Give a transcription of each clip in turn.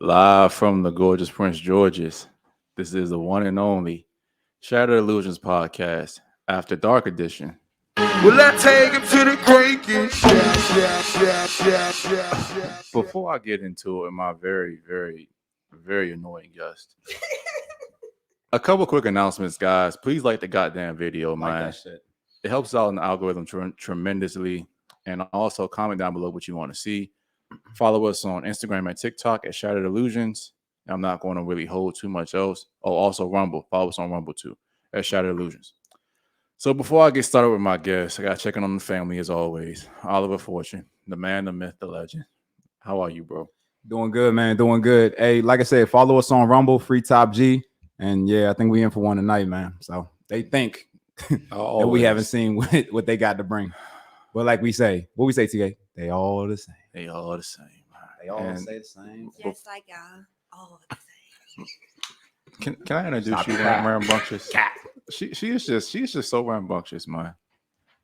Live from the gorgeous Prince George's. This is the one and only Shattered Illusionz Podcast, After Dark Edition. Will I take him to the breakers? Before I get into it, my very, very, very annoying guest. A couple quick announcements, guys. Please like the goddamn video, man. That shit. It helps out in the algorithm tremendously. And also comment down below what you want to see. Follow us on Instagram and TikTok at Shattered Illusionz. I'm not going to really hold too much else. Oh, also Rumble. Follow us on Rumble too at Shattered Illusionz. So before I get started with my guests, I got to check in on the family as always. Oliver Fortune, the man, the myth, the legend. How are you, bro? Doing good, man. Doing good. Hey, like I said, follow us on Rumble, Free Top G. And yeah, I think we in for one tonight, man. So they think that we haven't seen what they got to bring. But like we say, what we say, TK? They all the same. They all the same. They all say the same. Just like y'all, all the same. Can I introduce you, man? Rambunctious. She is just so rambunctious, man.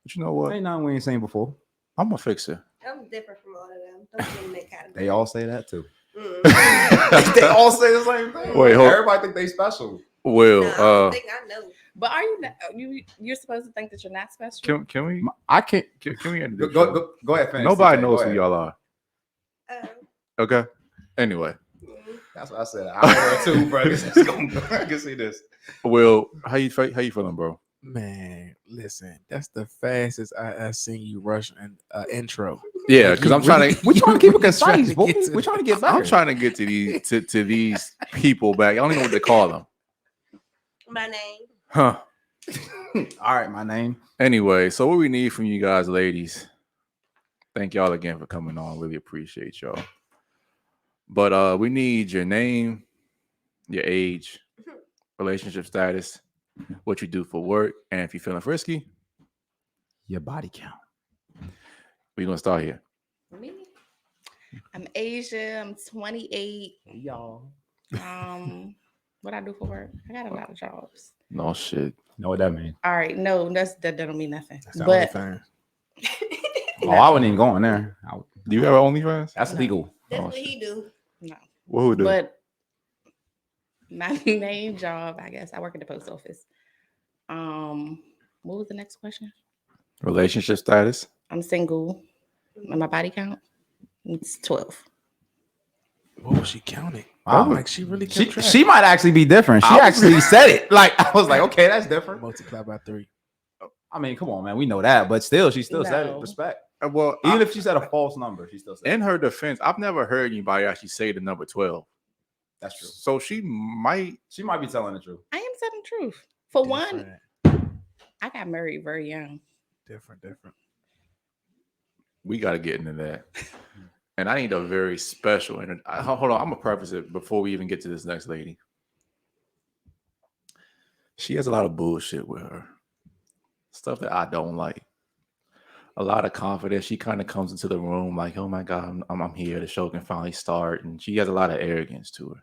But you know what? Ain't nothing we ain't seen before. I'm gonna fix her. I'm different from all of them. Don't get in that category. They all say that too. Mm. They all say the same thing. Wait, hold. Everybody think they special. Well, No, I don't think I know. But are you not, you're supposed to think that you're not special? can we I can't. can we introduce you? Go ahead. Finish. Nobody TK, knows go who ahead. y'all are. Okay. Anyway, That's what I said. I heard too, bro. I can see this. Will, how you feeling, bro? Man, listen, that's the fastest I seen you rush an intro. Yeah, because I'm trying to. We're trying to keep it concise, boy. Get to We're trying to get better. I'm trying to get to these to these people back. I don't even know what they call them. My name. Huh. All right, my name. Anyway, so what we need from you guys, ladies. Thank y'all again for coming on. Really appreciate y'all. But we need your name, your age, relationship status, what you do for work, and if you're feeling frisky, Your body count. we're gonna start here. Me? I'm Asia. I'm 28. Y'all. What I do for work? I got a lot of jobs. No shit. Know what that means? All right, no, that don't mean nothing. That's the But only thing. Oh, I wouldn't even go in there. Do you have OnlyFans? That's No. legal. That's Oh, what he do. no. What would do? But my main job, I guess, I work at the post office. What was the next question? Relationship status? I'm single. And my body count? It's 12. What was she counting? Wow. Like she really kept track. She might actually be different. She actually said it. Like I was like, okay, that's different. Multiply by 3. I mean, come on, man. We know that, but still, she still said it. No. Respect. Well, Even if she said a false number, she still said in it. her defense, I've never heard anybody actually say the number 12. That's true. So she might. She might be telling the truth. I am telling the truth. For one, Different. I got married very young. Different. We got to get into that. And I need a very special. And hold on, I'm gonna preface it before we even get to this next lady. She has a lot of bullshit with her, stuff that I don't like. A lot of confidence. She kind of comes into the room like, "Oh my god, I'm here. The show can finally start." And she has a lot of arrogance to her.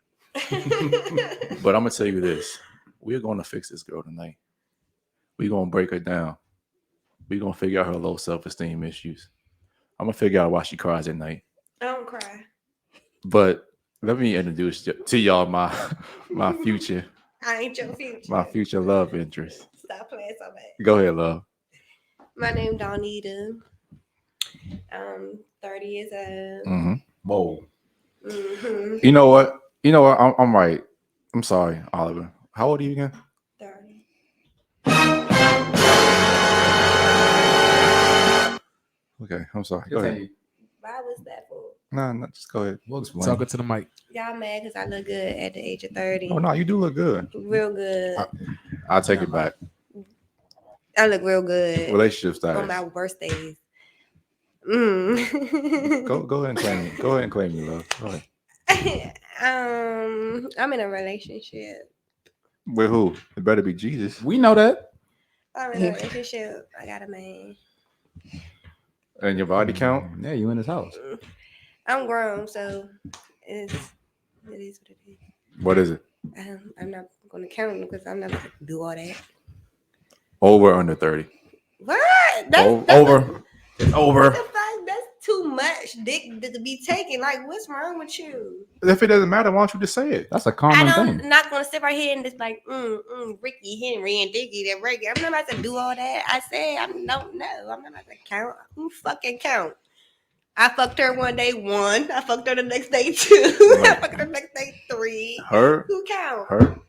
But I'm gonna tell you this: we're gonna fix this girl tonight. We're gonna break her down. We're gonna figure out her low self-esteem issues. I'm gonna figure out why she cries at night. I don't cry. But let me introduce to y'all my future I ain't your future. my future love interest. Stop playing so bad. Go ahead, love. My name Donita. I'm 30 years old. Mm-hmm. Whoa. Mm-hmm. You know what? I'm right. I'm sorry, Oliver. How old are you again? 30. Okay, I'm sorry. Go ahead. Continue. Why was that for? No, just go ahead. We'll explain. Talking to the mic. Y'all mad because I look good at the age of 30. Oh no, you do look good. Real good. I'll take it back. I look real good Relationship on my status. worst days. Mm. Go ahead and claim me. Go ahead and claim me, love. Go ahead. I'm in a relationship. With who? It better be Jesus. We know that. I'm in a relationship. I got a man. And your body count? Yeah, you in his house. I'm grown, so it is what it is. What is it? I'm not going to count because I'm not going to do all that. Over or under 30? What? That's Over. It's over. the fuck? That's too much dick to be taken. Like, what's wrong with you? If it doesn't matter, why don't you just say it? That's a common I'm thing. not gonna sit right here and just like, Ricky Henry and Diggy that Reggie. I'm not about to do all that. I said I don't know. I'm not about to count. Who fucking count? I fucked her one day 1. I fucked her the next day 2. I fucked her the next day 3. Her? Who count? Her?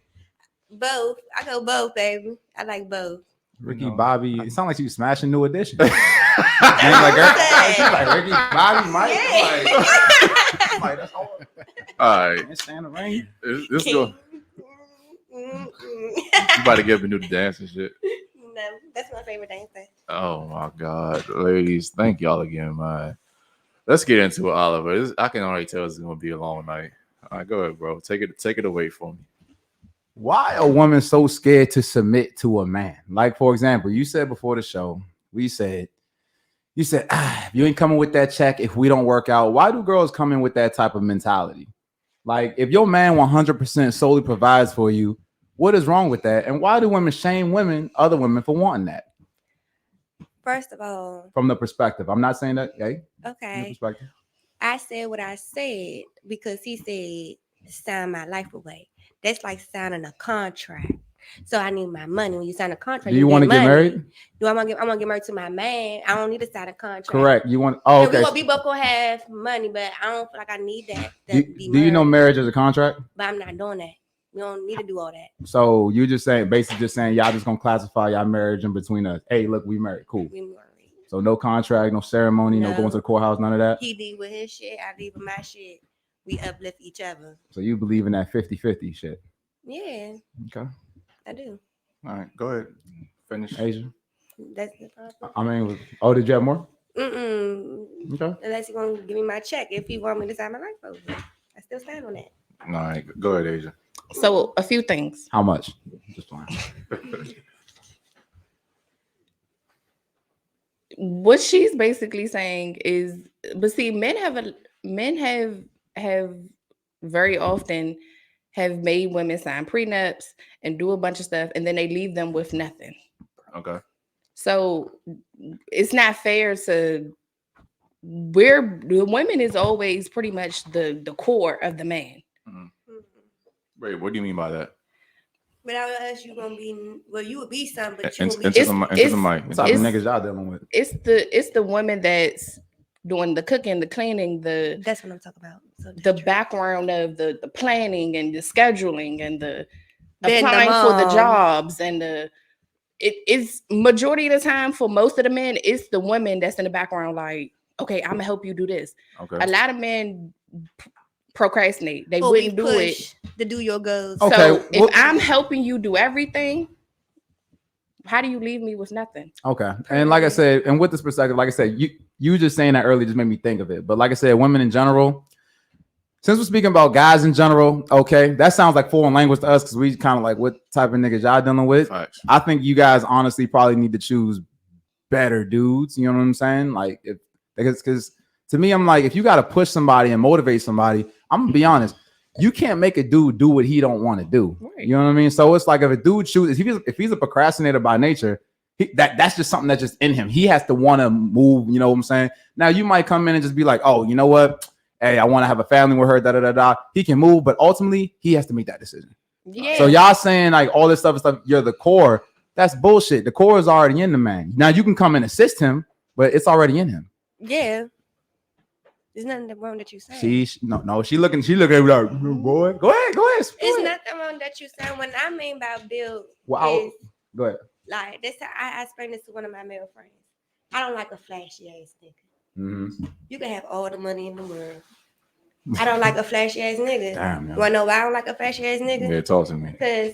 Both. I go both, baby. I like both. Ricky No. Bobby. It sounds like you smashing New Edition. All She's like Ricky Bobby Mike. Yeah. Like, that's all. right. Can't stand the rain. Let's go. You about to get up and do the dance and shit. No, that's my favorite dance. Oh my God, ladies! Thank y'all again, man. Let's get into it, Oliver. I can already tell it's gonna be a long night. All right, go ahead, bro. Take it away from me. Why are women so scared to submit to a man? Like, for example, you said before the show, you said, if you ain't coming with that check, if we don't work out, why do girls come in with that type of mentality? Like, if your man 100% solely provides for you, what is wrong with that? And why do women shame other women for wanting that? First of all, From the perspective, I'm not saying that, hey, from the okay, perspective. I said what I said because he said sign my life away. That's like signing a contract. So I need my money. When you sign a contract, Do you want to get married? Do I want to get married to my man? I don't need to sign a contract. Correct. You want? Oh, okay. We both gonna have money, but I don't feel like I need that. Do you know marriage is a contract? But I'm not doing that. We don't need to do all that. So you just saying, basically just saying, y'all just gonna classify y'all marriage in between us. Hey, look, we married. Cool. We married. So no contract, no ceremony, no No. going to the courthouse, none of that. He leave with his shit. I leave with my shit. We uplift each other. So you believe in that 50-50 shit. Yeah, Okay. I do. All right, go ahead. Finish. Asia. That's the problem. I mean, did you have more? Okay. Unless he want to give me my check. If he want me to sign my life over, I still stand on that. All right, go ahead, Asia. So a few things. How much? Just fine. What she's basically saying is, but see, men have very often have made women sign prenups and do a bunch of stuff, and then they leave them with nothing. Okay. So it's not fair to where the women is always pretty much the core of the man. Wait, what do you mean by that? But I would ask you gonna be you would be something, but you Into would be the mic. What type of niggas y'all dealing with? It's the woman that's doing the cooking, the cleaning, that's what I'm talking about. So the background of the planning and the scheduling and the Being the applying for the mom. jobs and it's majority of the time for most of the men, it's the women that's in the background like, okay, I'm gonna help you do this. Okay. A lot of men procrastinate. They Or wouldn't be do it. pushed to do your goals. Okay, So if well- I'm helping you do everything, how do you leave me with nothing? Okay. And like I said, and with this perspective, like I said, you just saying that earlier just made me think of it. But like I said, women in general, since we're speaking about guys in general, okay, that sounds like foreign language to us because we kind of like what type of niggas y'all dealing with. Facts. I think you guys honestly probably need to choose better dudes. You know what I'm saying? Like, because to me, I'm like, if you got to push somebody and motivate somebody, I'm gonna be honest, you can't make a dude do what he don't want to do. Right. You know what I mean? So it's like if a dude chooses, if he's a procrastinator by nature, that's just something that's just in him. He has to want to move. You know what I'm saying? Now you might come in and just be like, oh, you know what? Hey, I want to have a family with her. Da da da da. He can move, but ultimately he has to make that decision. Yeah. So y'all saying like all this stuff, you're the core. That's bullshit. The core is already in the man. Now you can come and assist him, but it's already in him. Yeah. There's nothing wrong that you say. She looking at me like, boy, go ahead. It's nothing wrong that you say. When I mean by build, Wow. Go ahead. like this, I explained this to one of my male friends. I don't like a flashy ass nigga. Mm-hmm. You can have all the money in the world. I don't like a flashy ass nigga. Damn, You wanna know why I don't like a flashy ass nigga? Yeah, talk to me. Because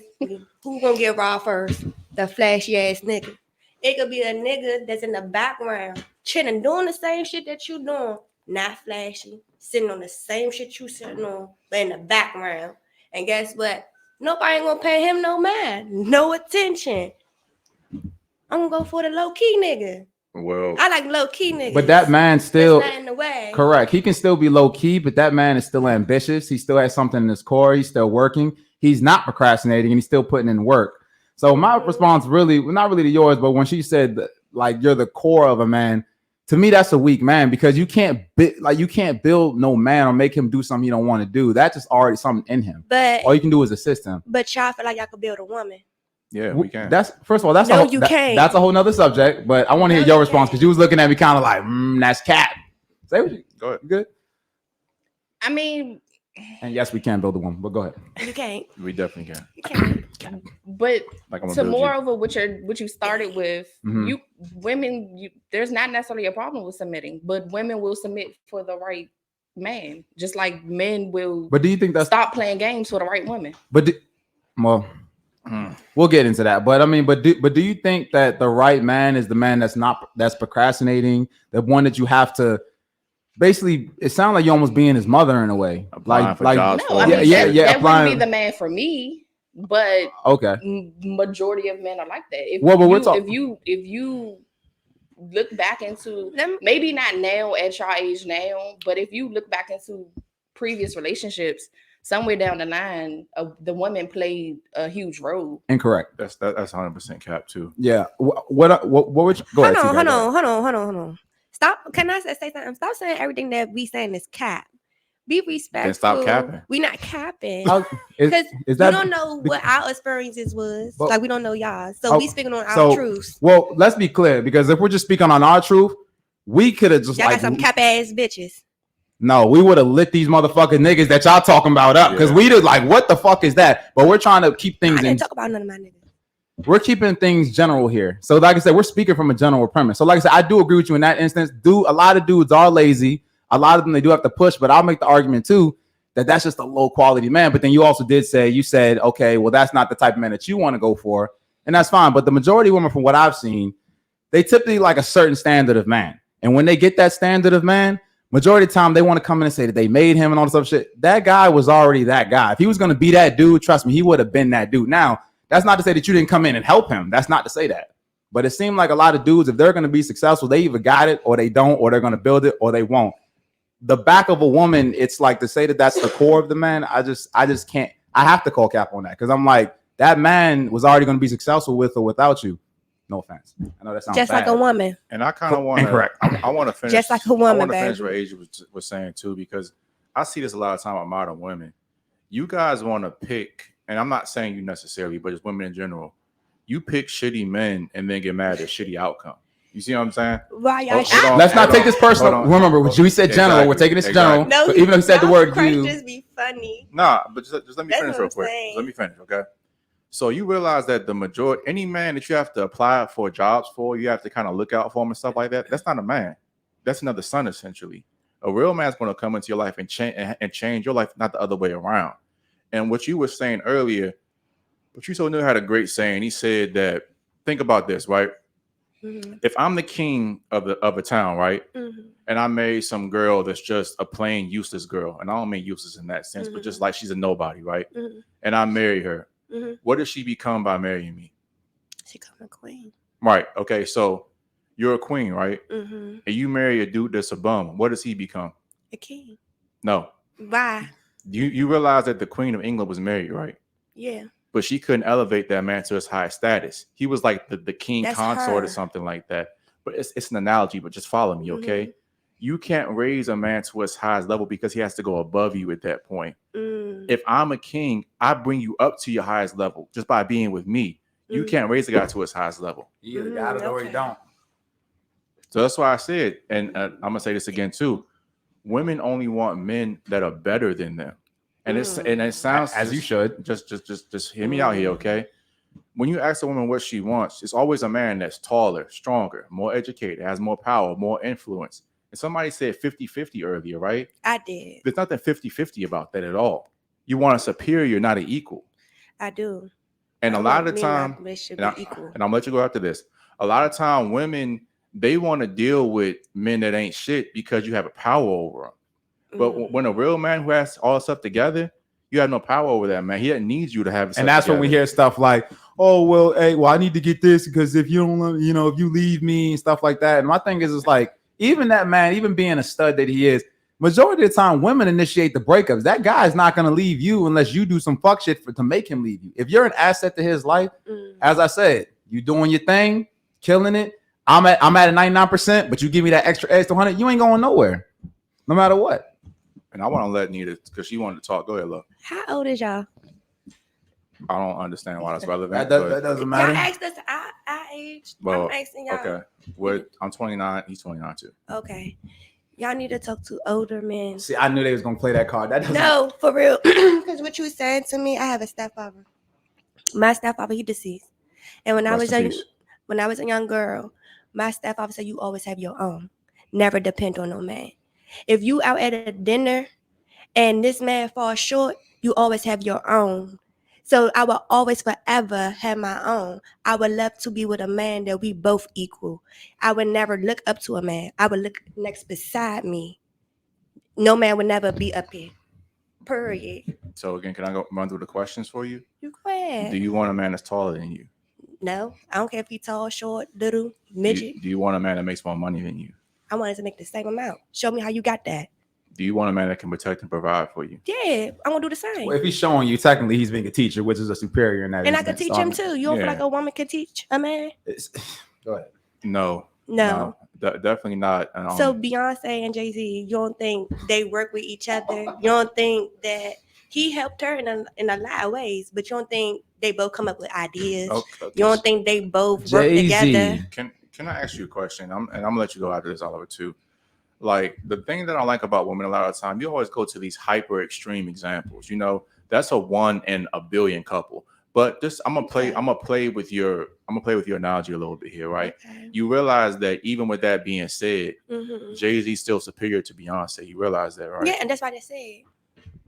who gonna get raw first? The flashy ass nigga. It could be a nigga that's in the background, chilling, doing the same shit that you doing, not flashy, sitting on the same shit you sitting on, but in the background. And guess what? Nobody ain't gonna pay him no mind, no attention. I'm gonna go for the low key nigga. Well, I like low key niggas. But that man still That's not in the way. correct. He can still be low key, but that man is still ambitious. He still has something in his core. He's still working. He's not procrastinating, and he's still putting in work. So my response really, not really to yours, but when she said that, like you're the core of a man, to me, that's a weak man because you can't build no man or make him do something you don't want to do. That's just already something in him. But all you can do is assist him. But y'all feel like y'all could build a woman. Yeah, we can. That's first of all, that's no, you can't. That's a whole nother subject. But I want to hear your response because you was looking at me kind of like, that's cap. Say what you go ahead. You good? I mean, and yes, we can build a woman, but go ahead. You can't. We definitely can. You can't. But like to moreover, what you started with, Mm-hmm. women, there's not necessarily a problem with submitting, but women will submit for the right man, just like men will. But do you think that's stop playing games for the right woman? But we'll get into that. But I mean, but do you think that the right man is the man that's procrastinating, the one that you have to basically? It sounds like you're almost being his mother in a way. Applying like no, I mean, that wouldn't be the man for me. But okay, majority of men are like that. If you look back into maybe not now at your age now, but if you look back into previous relationships, somewhere down the line, the woman played a huge role. Incorrect. That's 100% cap too. Yeah. What would you go ahead? Hold on. Stop. Can I say something? Stop saying everything that we saying is cap. Be respectful. Then stop capping. We not capping. Because we don't know what our experiences was. Like we don't know y'all. So we speaking on our truths. Well, let's be clear, because if we're just speaking on our truth, we could have just y'all got some cap ass bitches. No, we would have lit these motherfucking niggas that y'all talking about up because we did like, what the fuck is that? But we're trying to keep things. I didn't talk about none of my niggas. We're keeping things general here. So, like I said, we're speaking from a general premise. So, like I said, I do agree with you in that instance. A lot of dudes are lazy. A lot of them they do have to push. But I'll make the argument too that that's just a low quality man. But then you also said, okay, well, that's not the type of man that you want to go for, and that's fine. But the majority of women, from what I've seen, they typically like a certain standard of man, and when they get that standard of man, majority of the time they want to come in and say that they made him and all this other shit. That guy was already that guy. If he was going to be that dude, trust me, he would have been that dude. Now, that's not to say that you didn't come in and help him. That's not to say that. But it seemed like a lot of dudes, if they're going to be successful, they either got it or they don't, or they're going to build it or they won't. The back of a woman, it's like to say that that's the core of the man. I just can't. I have to call cap on that because I'm like, that man was already going to be successful with or without you. No offense. I know that sounds just bad. like a woman. And I kind of want incorrect. I want to finish just like a woman. I want to finish what Asia was saying too, because I see this a lot of time with modern women. You guys want to pick, and I'm not saying you necessarily, but just women in general. You pick shitty men and then get mad at shitty outcome. You see what I'm saying? Why y'all? Let's not take this personal. Remember, we said general. Exactly. We're taking this general. No, so even though he said the word you. Just be funny. Nah, but just let me finish real quick. Let me finish, okay? So you realize that the majority, any man that you have to apply for jobs for, you have to kind of look out for him and stuff like that. That's not a man. That's another son, essentially. A real man's going to come into your life and change your life, not the other way around. And what you were saying earlier, Patrice O'Neal had a great saying. He said that, think about this, right? Mm-hmm. If I'm the king of a town, right, and I marry some girl that's just a plain useless girl, and I don't mean useless in that sense, but just like she's a nobody, right? And I marry her. What does she become by marrying me? She become a queen. Right. Okay. So you're a queen, right? And you marry a dude that's a bum. What does he become? A king. No. Why? You realize that the Queen of England was married, right? Yeah. But she couldn't elevate that man to his highest status. He was like the king that's consort her. Or something like that. But it's an analogy, but just follow me, okay? You can't raise a man to his highest level because he has to go above you at that point. If I'm a king, I bring you up to your highest level just by being with me. You can't raise a guy to his highest level. You either got it or you don't. So that's why I said, and I'm gonna say this again too. Women only want men that are better than them, and it sounds as you should. Just hear me out here, okay? When you ask a woman what she wants, it's always a man that's taller, stronger, more educated, has more power, more influence. And somebody said 50-50 earlier, right? I did. There's nothing 50-50 about that at all. You want a superior, not an equal. I do. And a lot of the time, and I'm gonna let you go after this. A lot of time, women, they want to deal with men that ain't shit because you have a power over them. But when a real man who has all stuff together, you have no power over that man. He doesn't need you to have. And that's when we hear stuff like, "Oh well, hey, well I need to get this because if you don't, if you leave me and stuff like that." And my thing is like, even that man, even being a stud that he is, majority of the time, women initiate the breakups. That guy is not going to leave you unless you do some fuck shit to make him leave you. If you're an asset to his life, as I said, you doing your thing, killing it. I'm at 99%, but you give me that extra edge to 100, you ain't going nowhere, no matter what. And I want to let Nita, because she wanted to talk. Go ahead, love. How old is y'all? I don't understand why that's relevant. That doesn't matter. Y'all asked us our age. Well, I'm asking y'all. Okay. I'm 29. He's 29 too. Okay. Y'all need to talk to older men. See, I knew they was gonna play that card. No, for real. Because what you were saying to me, I have a stepfather. My stepfather, he deceased. And when I was a young girl, my stepfather said, you always have your own. Never depend on no man. If you out at a dinner and this man falls short, you always have your own. So I will always forever have my own. I would love to be with a man that we both equal. I would never look up to a man. I would look next beside me. No man would never be up here. Period. So again, can I go run through the questions for you? You go ahead. Do you want a man that's taller than you? No, I don't care if he's tall, short, little, midget. Do you want a man that makes more money than you? I want us to make the same amount. Show me how you got that. Do you want a man that can protect and provide for you? Yeah, I'm gonna do the same. Well, if he's showing you, technically he's being a teacher, which is a superior in that. And I could teach him too. You don't feel like a woman could teach a man? Go ahead. No, definitely not. So Beyonce and Jay-Z, you don't think they work with each other? You don't think that he helped her in a lot of ways, but you don't think they both come up with ideas? Okay. You don't think they both work together? Can I ask you a question? I'm gonna let you go after this, Oliver, too. Like, the thing that I like about women a lot of the time, you always go to these hyper extreme examples. You know, that's a 1 in a billion couple. But this, I'm gonna play with your analogy a little bit here, right? Okay. You realize that even with that being said, Jay-Z's still superior to Beyonce. You realize that, right? Yeah, and that's why they said.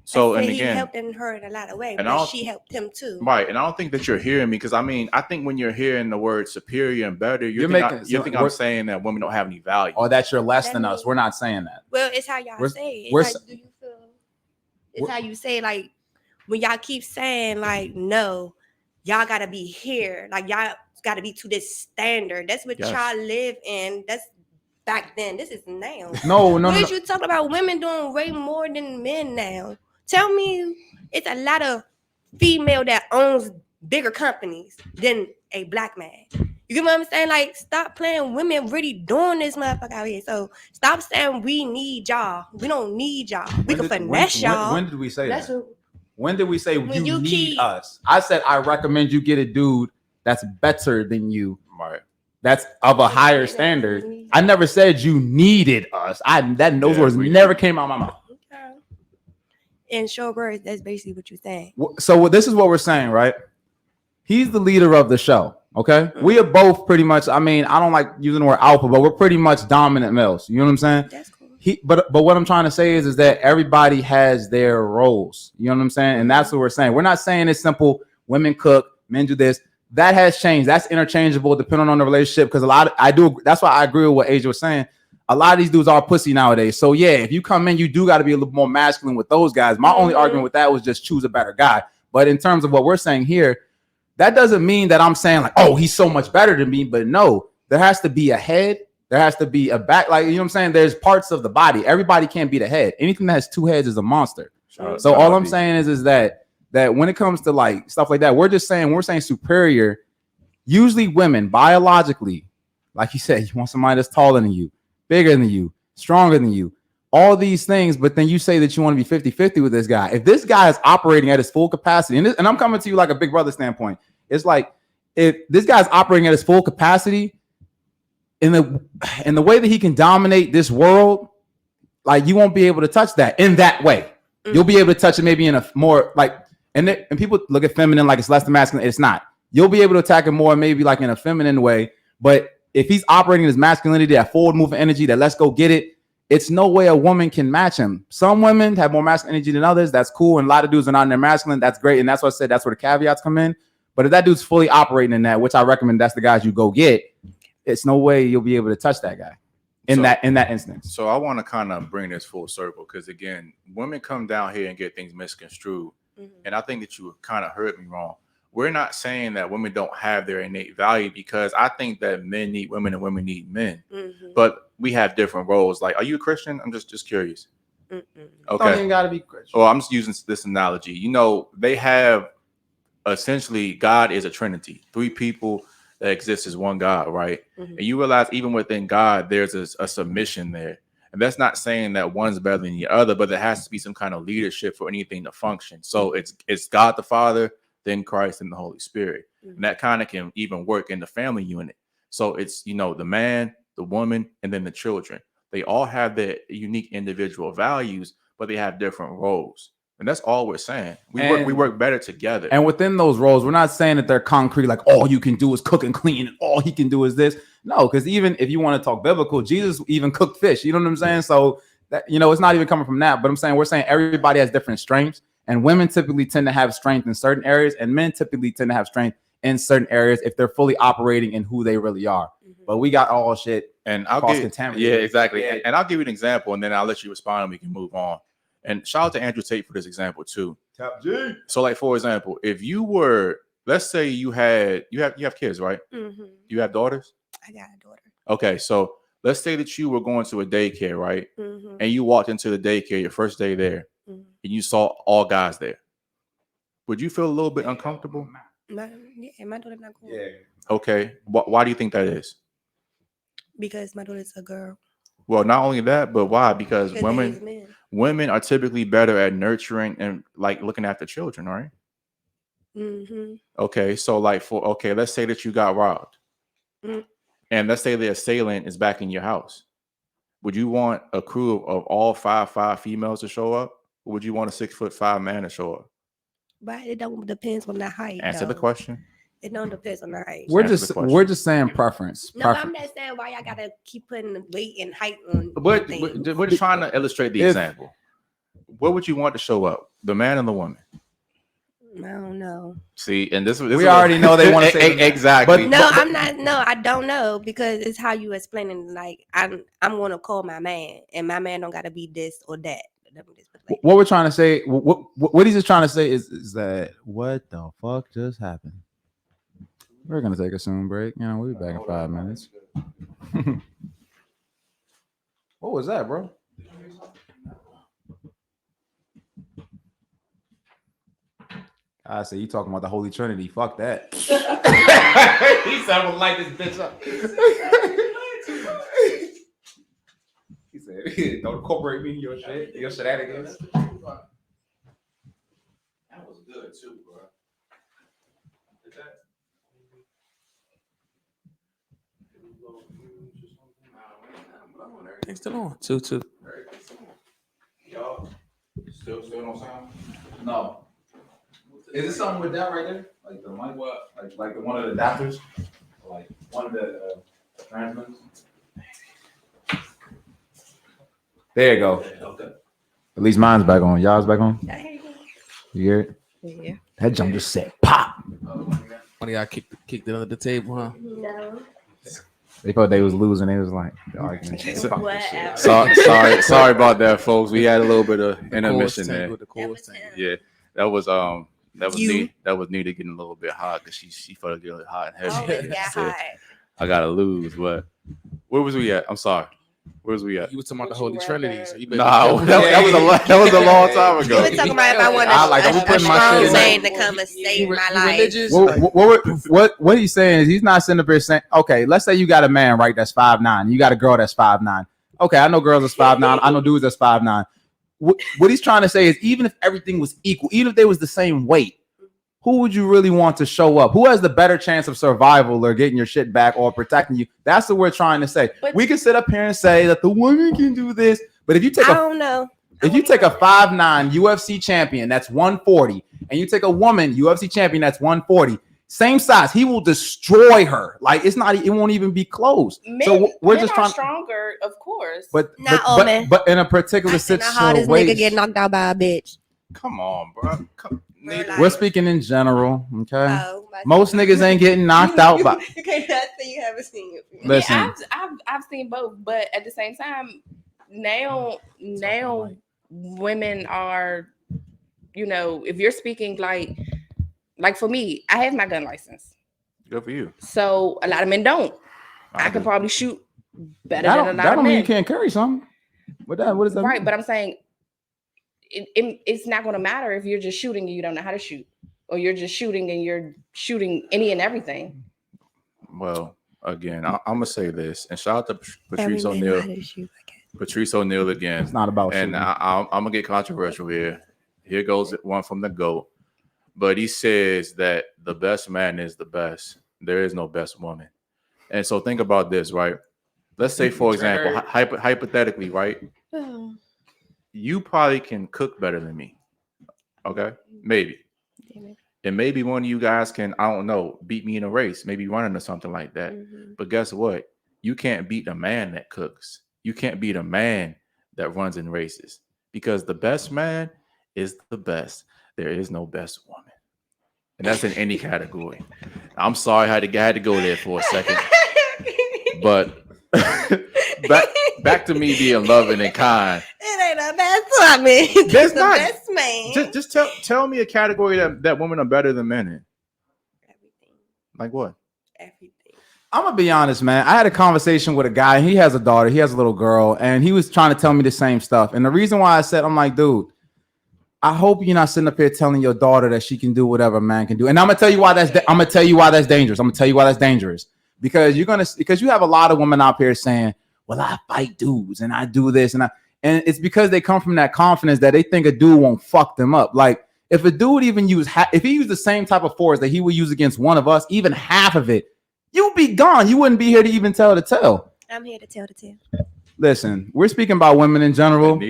So, and he again, helped her in a lot of ways, but she helped him too. Right, and I don't think that you're hearing me, because I think when you're hearing the word superior and better, you think I'm saying that women don't have any value, or that you're less than us. We're not saying that. Well, it's how y'all say it. It's like, do you feel? It's how you say, like, when y'all keep saying, like, no, y'all gotta be here, like y'all gotta be to this standard. That's what y'all live in. That's back then. This is now. No. You talking about women doing way more than men now? Tell me, it's a lot of female that owns bigger companies than a black man. You get what I'm saying? Like, stop playing. Women really doing this motherfucker out here. So stop saying we need y'all. We don't need y'all. We can finesse y'all. When did we say that? When did we say you need us? I said I recommend you get a dude that's better than you. Right. That's of a higher standard. I never said you needed us. Those words never came out of my mouth. In short words, that's basically what you're saying. So this is what we're saying, right? He's the leader of the show. Okay, we are both pretty much. I mean, I don't like using the word alpha, but we're pretty much dominant males. You know what I'm saying? That's cool. But what I'm trying to say is that everybody has their roles. You know what I'm saying? And that's what we're saying. We're not saying it's simple. Women cook, men do this. That has changed. That's interchangeable depending on the relationship. Because that's why I agree with what Asia was saying. A lot of these dudes are pussy nowadays. So yeah, if you come in, you do got to be a little more masculine with those guys. My only argument with that was just choose a better guy. But in terms of what we're saying here, that doesn't mean that I'm saying like, oh, he's so much better than me. But no, there has to be a head. There has to be a back. Like, you know what I'm saying? There's parts of the body. Everybody can't be the head. Anything that has two heads is a monster. So all I'm saying is that when it comes to like stuff like that, we're saying superior. Usually women biologically, like you said, you want somebody that's taller than you, bigger than you, stronger than you, all these things. But then you say that you want to be 50-50 with this guy. If this guy is operating at his full capacity, and I'm coming to you like a big brother standpoint, it's like if this guy's operating at his full capacity in the way that he can dominate this world, like you won't be able to touch that in that way. You'll be able to touch it maybe in a more like, and people look at feminine like it's less than masculine. It's not. You'll be able to attack it more maybe like in a feminine way. But if he's operating his masculinity, that forward moving energy, that let's go get it, it's no way a woman can match him. Some women have more masculine energy than others. That's cool. And a lot of dudes are not in their masculine. That's great. And that's what I said. That's where the caveats come in. But if that dude's fully operating in that, which I recommend that's the guys you go get, it's no way you'll be able to touch that guy in that instance. So I want to kind of bring this full circle because, again, women come down here and get things misconstrued. And I think that you kind of heard me wrong. We're not saying that women don't have their innate value, because I think that men need women and women need men. But we have different roles. Like, are you a Christian? I'm just curious. Okay. Don't even gotta be Christian. Well, I'm just using this analogy. You know, they have essentially God is a Trinity, 3 people that exists as one God, right? And you realize even within God, there's a submission there. And that's not saying that one's better than the other, but there has to be some kind of leadership for anything to function. So it's God the Father, then Christ, and the Holy Spirit. And that kind of can even work in the family unit. So it's, the man, the woman, and then the children. They all have their unique individual values, but they have different roles. And that's all we're saying. We work better together. And within those roles, we're not saying that they're concrete, like all you can do is cook and clean, and all he can do is this. No, because even if you want to talk biblical, Jesus even cooked fish. You know what I'm saying? So that it's not even coming from that. But we're saying everybody has different strengths, and women typically tend to have strength in certain areas, and men typically tend to have strength in certain areas if they're fully operating in who they really are. But we got all shit and exactly. Yeah. And I'll give you an example, and then I'll let you respond, and we can move on. And shout out to Andrew Tate for this example too. Top G. So, like, for example, if you were, let's say you have kids, right? You have daughters? I got a daughter. Okay, so let's say that you were going to a daycare, right? And you walked into the daycare your first day there, and you saw all guys there. Would you feel a little bit uncomfortable? My daughter's not cool. Yeah. Okay. Why do you think that is? Because my daughter's a girl. Well, not only that, but why? Because women are typically better at nurturing and like looking after children, right? Okay, so let's say that you got robbed, and let's say the assailant is back in your house. Would you want a crew of all 5'5" females to show up, or would you want a 6'5" man to show up? But it don't depends on the height. Answer the question. It don't depend on the height. We're just saying preference. No, I'm not saying why y'all gotta keep putting the weight and height on. But we're just trying to illustrate the example. What would you want to show up, the man and the woman? I don't know. See, and this we already know they want to say exactly. But no, I'm not. No, I don't know because it's how you explaining. Like I'm gonna call my man, and my man don't gotta be this or that. What we're trying to say, what he's just trying to say is that what the fuck just happened? We're gonna take a soon break. We'll be back in 5 minutes. What was that, bro? I say you talking about the Holy Trinity. Fuck that. He said I'm gonna light this bitch up. He said, don't incorporate me in your shit. Your shenanigans. That was good too, bro. It's still on. 2-2. Y'all still no sound? No. Is it something with that right there? Like the mic? What? Like one of the adapters? Like one of the transmitters? There you go. Okay. At least mine's back on. Y'all's back on? You hear it? Yeah. That jump just said pop. One of y'all kicked it under the table, huh? No. They thought they was losing. They was like, sorry about that, folks. We had a little bit of intermission there. Yeah, that was Nita getting a little bit hot because she felt a little hot and heavy. I gotta lose, but where was we at? I'm sorry. Where was we at? You were talking about the Holy Trinity. So that was a long time ago. You were talking about if I want a strong man to come and save my life. What he's saying is he's not sitting up here saying, okay, let's say you got a man, right, that's 5'9". You got a girl that's 5'9". Okay, I know girls that's 5'9". I know dudes that's 5'9". What he's trying to say is even if everything was equal, even if they was the same weight, who would you really want to show up? Who has the better chance of survival or getting your shit back or protecting you? That's what we're trying to say. But we can sit up here and say that the woman can do this, but if you take if you take a 5'9" UFC champion that's 140, and you take a woman UFC champion that's 140, same size, he will destroy her. Like it won't even be close. So we're just trying stronger, of course. But in a particular situation, how this nigga get knocked out by a bitch. Come on, bro. We're speaking in general, okay? Most niggas ain't getting knocked out by. You can't say you haven't seen it. Listen, yeah, I've seen both, but at the same time, now women are, if you're speaking like for me, I have my gun license. Good for you. So a lot of men don't. I could probably shoot better than a lot of men. That don't mean you can't carry something. What does that right, mean? but I'm saying. It's not going to matter if you're just shooting and you don't know how to shoot, or you're just shooting and you're shooting any and everything. Well, again, I'm gonna say this, and shout out to Patrice O'Neal. Patrice O'Neal again. It's not about and I'm gonna get controversial here. Here goes one from the GOAT. But he says that the best man is the best. There is no best woman. And so think about this, right? Let's say, for example, hypothetically, right? You probably can cook better than me. Okay? Maybe. And maybe one of you guys can, I don't know, beat me in a race, maybe running or something like that. But guess what? You can't beat a man that cooks. You can't beat a man that runs in races, because the best man is the best. There is no best woman. And that's in any category. I'm sorry I had to go there for a second. But back to me being loving and kind. It ain't a best woman. There's the best man. Just tell me a category that women are better than men in. Everything. Like what? Everything. I'm gonna be honest, man. I had a conversation with a guy. He has a daughter. He has a little girl, and he was trying to tell me the same stuff. And the reason why I said, I'm like, dude, I hope you're not sitting up here telling your daughter that she can do whatever a man can do. And I'm gonna tell you why that's dangerous. Because you have a lot of women out here saying, well, I fight dudes and I do this and it's because they come from that confidence that they think a dude won't fuck them up. Like if a dude even if he used the same type of force that he would use against one of us, even half of it, you'd be gone. You wouldn't be here to even tell the tale. I'm here to tell the tale. Listen, we're speaking about women in general.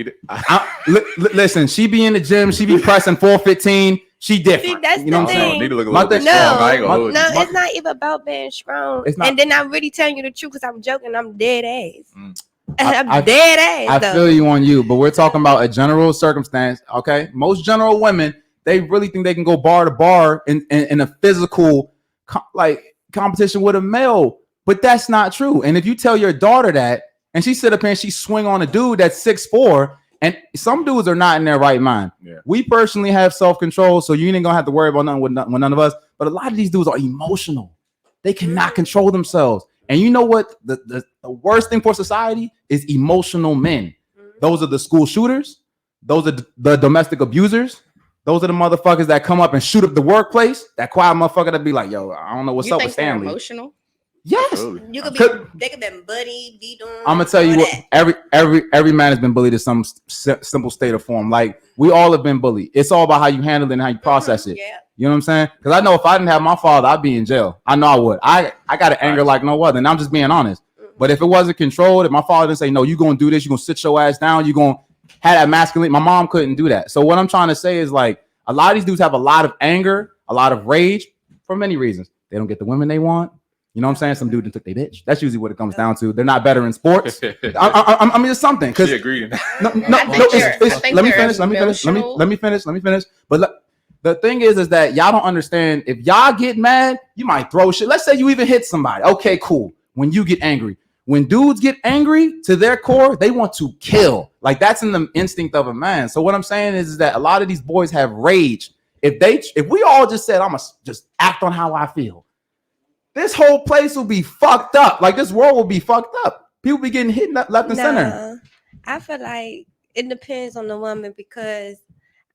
Listen, she be in the gym, she be pressing 415. She different. See, that's the thing. Need to look a little bit strong. It's not even about being strong. And then I'm really telling you the truth because I'm joking. I'm dead ass. I'm dead ass. I feel you on you, but we're talking about a general circumstance. Okay, most general women, they really think they can go bar to bar in a physical competition with a male, but that's not true. And if you tell your daughter that, and she sit up here and she swing on a dude that's 6'4", and some dudes are not in their right mind. Yeah. We personally have self-control, so you ain't gonna have to worry about nothing with none of us. But a lot of these dudes are emotional. They cannot control themselves. And you know what? The worst thing for society is emotional men. Those are the school shooters. Those are the domestic abusers. Those are the motherfuckers that come up and shoot up the workplace. That quiet motherfucker that be like, yo, I don't know what's up with Stanley. Emotional? Yes, you could be. They could been bullied, beat on. I'm gonna tell you what. Every man has been bullied in some simple state of form. Like we all have been bullied. It's all about how you handle it and how you process it. Yeah. You know what I'm saying? Because I know if I didn't have my father, I'd be in jail. I know I would. I got an anger like no other, and I'm just being honest. But if it wasn't controlled, if my father didn't say no, you gonna do this, you gonna sit your ass down, you gonna have that masculine. My mom couldn't do that. So what I'm trying to say is like a lot of these dudes have a lot of anger, a lot of rage for many reasons. They don't get the women they want. You know what I'm saying? Some dude that took their bitch. That's usually what it comes down to. They're not better in sports. I mean, it's something. Because she agreed. Let me finish. But the thing is that y'all don't understand. If y'all get mad, you might throw shit. Let's say you even hit somebody. Okay, cool. When you get angry, when dudes get angry to their core, they want to kill. Like that's in the instinct of a man. So what I'm saying is that a lot of these boys have rage. If we all just said, I'm gonna just act on how I feel, this whole place will be fucked up. Like this world will be fucked up. People be getting hit left and center. I feel like it depends on the woman because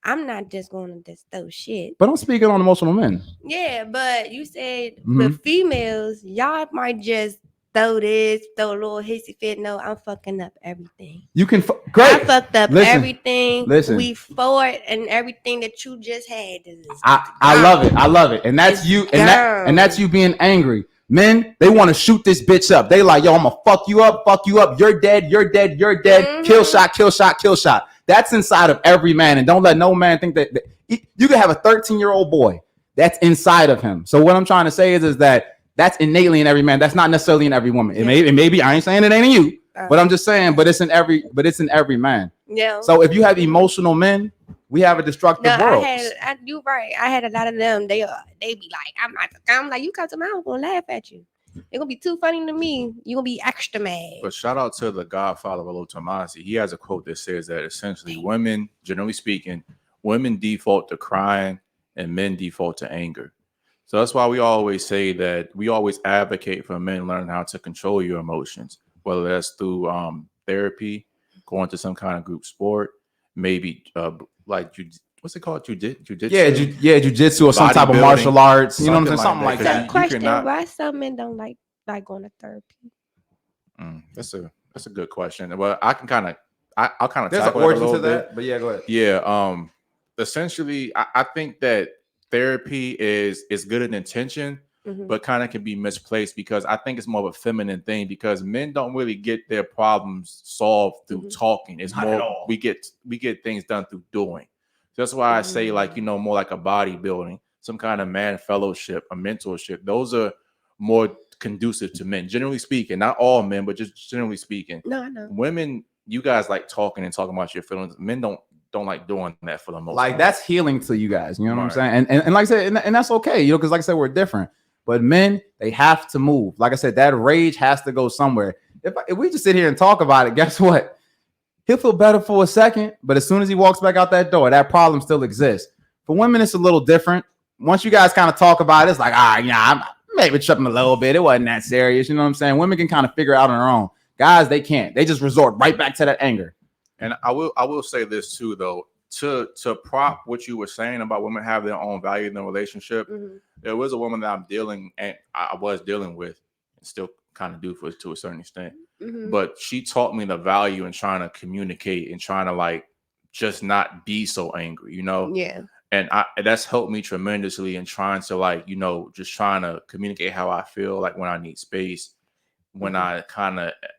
I'm not just going to just throw shit. But I'm speaking on emotional men. Yeah, but you said with females, y'all might just throw a little hissy fit. No, I'm fucking up everything. You can great. I fucked up everything. We fought and everything that you just had. I love it. And that's you. And that's you being angry. Men, they want to shoot this bitch up. They like, yo, I'm gonna fuck you up. You're dead. Mm-hmm. Kill shot. That's inside of every man. And don't let no man think that you can have a 13-year-old boy. That's inside of him. So what I'm trying to say is that that's innately in every man. That's not necessarily in every woman. It may be. I ain't saying it ain't in you, but I'm just saying. But it's in every man. Yeah. So if you have emotional men, we have a destructive world. You're right. I had a lot of them. They be like, I'm like, you come to my house, I'm gonna laugh at you. It's gonna be too funny to me. You're gonna be extra mad. But shout out to the Godfather Rollo Tomasi. He has a quote that says that essentially women, generally speaking, women default to crying and men default to anger. So that's why we always say that we always advocate for men learning how to control your emotions, whether that's through therapy, going to some kind of group sport, maybe what what's it called? Jiu-jitsu? Yeah, jiu-jitsu or some type of martial arts. You know what I'm saying? Something like that. Question: why some men don't like going to therapy? That's a good question. Well, I'll kind of there's an origin to that, but yeah, go ahead. Yeah, essentially, I think that therapy is good in intention, but kind of can be misplaced because I think it's more of a feminine thing because men don't really get their problems solved through talking. It's more we get things done through doing. So that's why I say more like a bodybuilding, some kind of man fellowship, a mentorship. Those are more conducive to men, generally speaking. Not all men, but just generally speaking. No, I know. Women, you guys like talking and talking about your feelings. Men don't like doing that for the most part. That's healing to you guys. You know what I'm saying? And like I said, and that's okay, because like I said, we're different. But men, they have to move. Like I said, that rage has to go somewhere. If we just sit here and talk about it, guess what? He'll feel better for a second, but as soon as he walks back out that door, that problem still exists. For women, it's a little different. Once you guys kind of talk about it, it's like, I'm maybe tripping a little bit. It wasn't that serious. You know what I'm saying? Women can kind of figure it out on their own. Guys, they can't. They just resort right back to that anger. And I will say this too, though, to prop what you were saying about women have their own value in the relationship. There was a woman that I was dealing with, and still kind of do to a certain extent. But she taught me the value in trying to communicate and trying to just not be so angry, Yeah. And that's helped me tremendously in trying to just trying to communicate how I feel, like when I need space, when I'm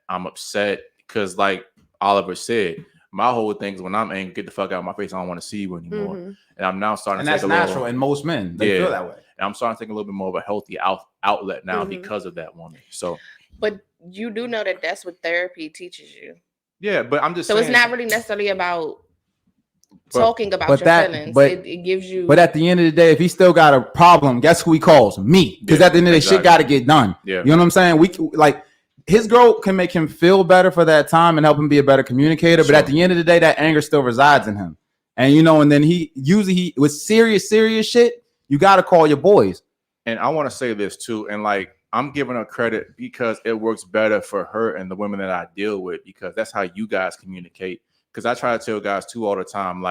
upset, because like Oliver said, my whole thing is when I'm angry, get the fuck out of my face. I don't want to see you anymore. And I'm now starting to take that's natural. And most men, they feel that way. And I'm starting to take a little bit more of a healthy outlet now because of that woman. So, but you do know that that's what therapy teaches you. Yeah, but I'm just saying. It's not really necessarily about talking about your feelings. It gives you. But at the end of the day, if he still got a problem, guess who he calls? Me. Because at the end of the day, shit got to get done. Yeah. You know what I'm saying? His girl can make him feel better for that time and help him be a better communicator. Sure. But at the end of the day, that anger still resides in him. And, and then he with serious shit, you got to call your boys. And I want to say this too. And I'm giving her credit because it works better for her and the women that I deal with, because that's how you guys communicate. Because I try to tell guys too all the time,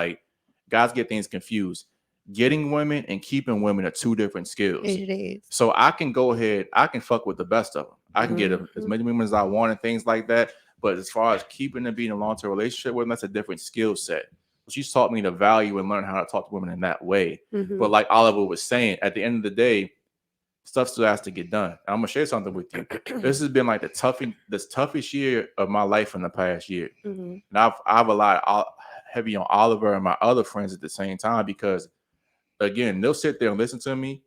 guys get things confused. Getting women and keeping women are two different skills. It is. So I can go ahead, I can fuck with the best of them. I can get as many women as I want and things like that. But as far as keeping and being in a long-term relationship with them, that's a different skill set. She's taught me the value and learn how to talk to women in that way. But like Oliver was saying, at the end of the day, stuff still has to get done. And I'm gonna share something with you. This has been the toughest year of my life in the past year. And I've relied heavy on Oliver and my other friends at the same time, because again, they'll sit there and listen to me,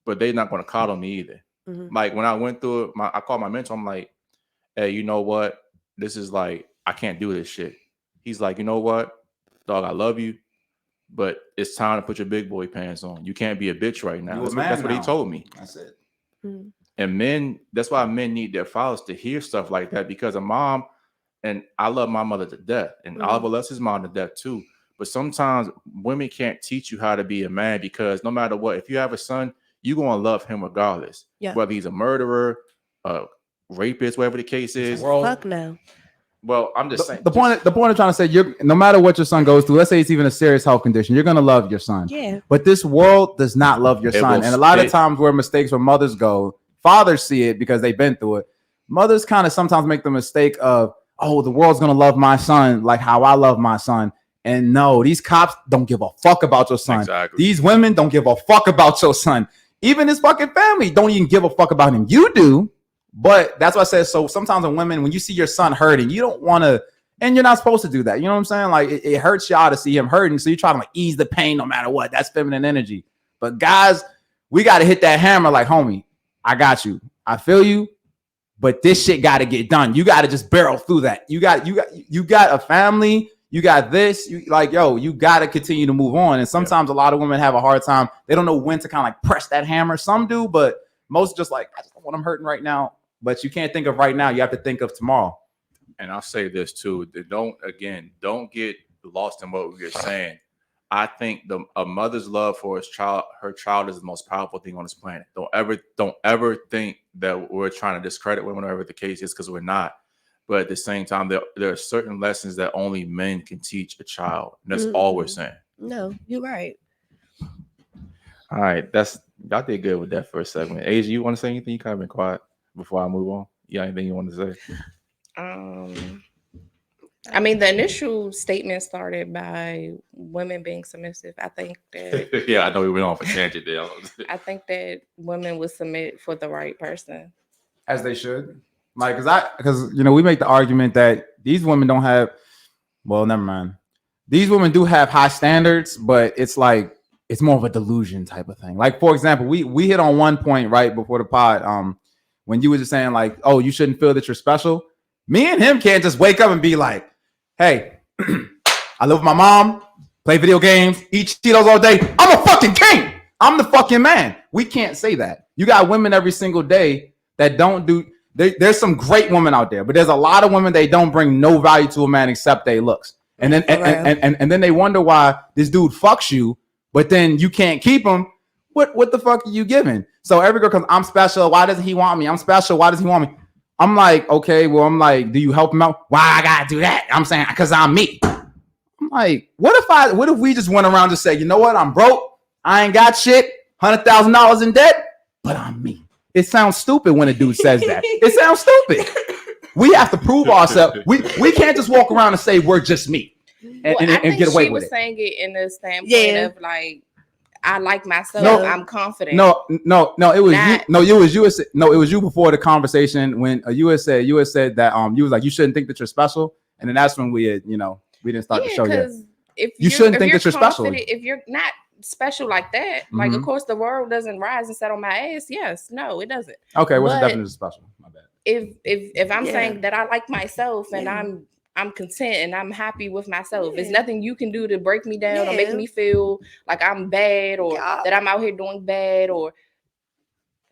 but they're not gonna coddle me either. Like when I went through it, I called my mentor. I'm like, hey, you know what? This is I can't do this shit. He's like, you know what, dog, I love you, but it's time to put your big boy pants on. You can't be a bitch right now. That's what he told me. That's it. And men, that's why men need their fathers to hear stuff like that, because a mom, and I love my mother to death, and Oliver loves his mom to death too. But sometimes women can't teach you how to be a man, because no matter what, if you have a son, you're going to love him regardless. Yeah. Whether he's a murderer, a rapist, whatever the case is. Fuck no. Well, I'm just saying. The point I'm trying to say, no matter what your son goes through, let's say it's even a serious health condition, you're going to love your son. Yeah. But this world does not love your son. And a lot of times where mistakes where mothers go, fathers see it because they've been through it. Mothers kind of sometimes make the mistake of, oh, the world's going to love my son like how I love my son. And no, these cops don't give a fuck about your son. Exactly. These women don't give a fuck about your son. Even his fucking family don't even give a fuck about him. You do. But that's what I said. So sometimes when you see your son hurting, you don't want to, and you're not supposed to do that. You know what I'm saying? It hurts y'all to see him hurting. So you try to ease the pain no matter what. That's feminine energy. But guys, we got to hit that hammer like, homie, I got you. I feel you. But this shit got to get done. You got to just barrel through that. You got a family. You got this. You got to continue to move on. And sometimes a lot of women have a hard time. They don't know when to kind of press that hammer. Some do, but most just I just don't want them hurting right now. But you can't think of right now. You have to think of tomorrow. And I'll say this too. Don't get lost in what we're saying. I think a mother's love for her child is the most powerful thing on this planet. Don't ever think that we're trying to discredit women, whatever the case is, because we're not. But at the same time, there are certain lessons that only men can teach a child. And that's all we're saying. No, you're right. All right, y'all did good with that first segment. Asia, you want to say anything? You kind of been quiet before I move on. You got anything you want to say? I mean, the initial statement started by women being submissive. I think that. Yeah, I know we went on for tangent there. I think that women would submit for the right person, as they should. Like, because we make the argument that these women don't have. Well, never mind. These women do have high standards, but it's like it's more of a delusion type of thing. Like, for example, we hit on one point right before the pod, when you were just saying like, oh, you shouldn't feel that you're special. Me and him can't just wake up and be like, hey, I live with my mom, play video games, eat Cheetos all day. I'm a fucking king. I'm the fucking man. We can't say that. You got women every single day that don't do. There's some great women out there, but there's a lot of women they don't bring no value to a man except they looks. And then and then they wonder why this dude fucks you, but then you can't keep him. What the fuck are you giving? So every girl comes, I'm special. Why doesn't he want me? I'm special. Why does he want me? I'm like, okay, well, I'm like, do you help him out? Why I gotta do that? I'm saying, because I'm me. I'm like, what if we just went around and say, you know what? I'm broke. I ain't got shit. $100,000 in debt, but I'm me. It sounds stupid when a dude says that. It sounds stupid. We have to prove ourselves. We can't just walk around and say we're just me and get away with it. She was saying it in the standpoint of like, I like myself. I'm confident. No. It was you. No, it was you. No, it was you before the conversation when you had said that you was like you shouldn't think that you're special, and then that's when we had we didn't start the show yet. You shouldn't think that you're special. If you're not special like that, like of course the world doesn't rise and set on my ass. Yes, no, it doesn't. Okay, what's the definition of special? My bad. If I'm saying that I like myself and I'm content and I'm happy with myself. There's nothing you can do to break me down or make me feel like I'm bad or that I'm out here doing bad or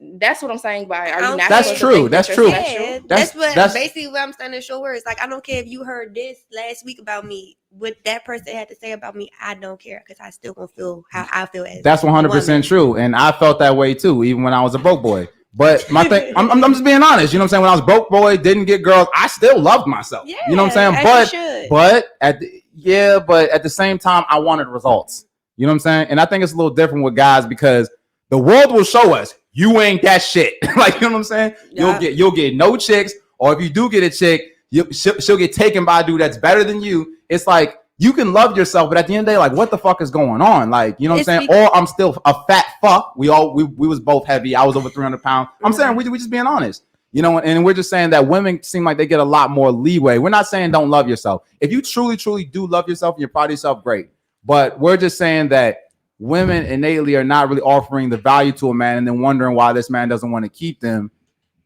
that's what I'm saying by are you not That's true. That's true. Yeah, that's basically what I'm saying to show words. Like I don't care if you heard this last week about me. What that person had to say about me, I don't care because I still gonna feel how I feel as that's 100% true. And I felt that way too, even when I was a broke boy. But my thing, I'm just being honest. You know what I'm saying? When I was broke boy, didn't get girls, I still loved myself. Yeah, you know what I'm saying? But at the same time, I wanted results. You know what I'm saying? And I think it's a little different with guys because the world will show us you ain't that shit. Like, you know what I'm saying? Yeah. You'll get no chicks, or if you do get a chick, she'll get taken by a dude that's better than you. It's like you can love yourself, but at the end of the day, like, what the fuck is going on? Like, you know what I'm saying? Or I'm still a fat fuck. We was both heavy. I was over 300 pounds. I'm saying we just being honest. You know, and we're just saying that women seem like they get a lot more leeway. We're not saying don't love yourself. If you truly, truly do love yourself and you're proud of yourself, great. But we're just saying that women innately are not really offering the value to a man and then wondering why this man doesn't want to keep them,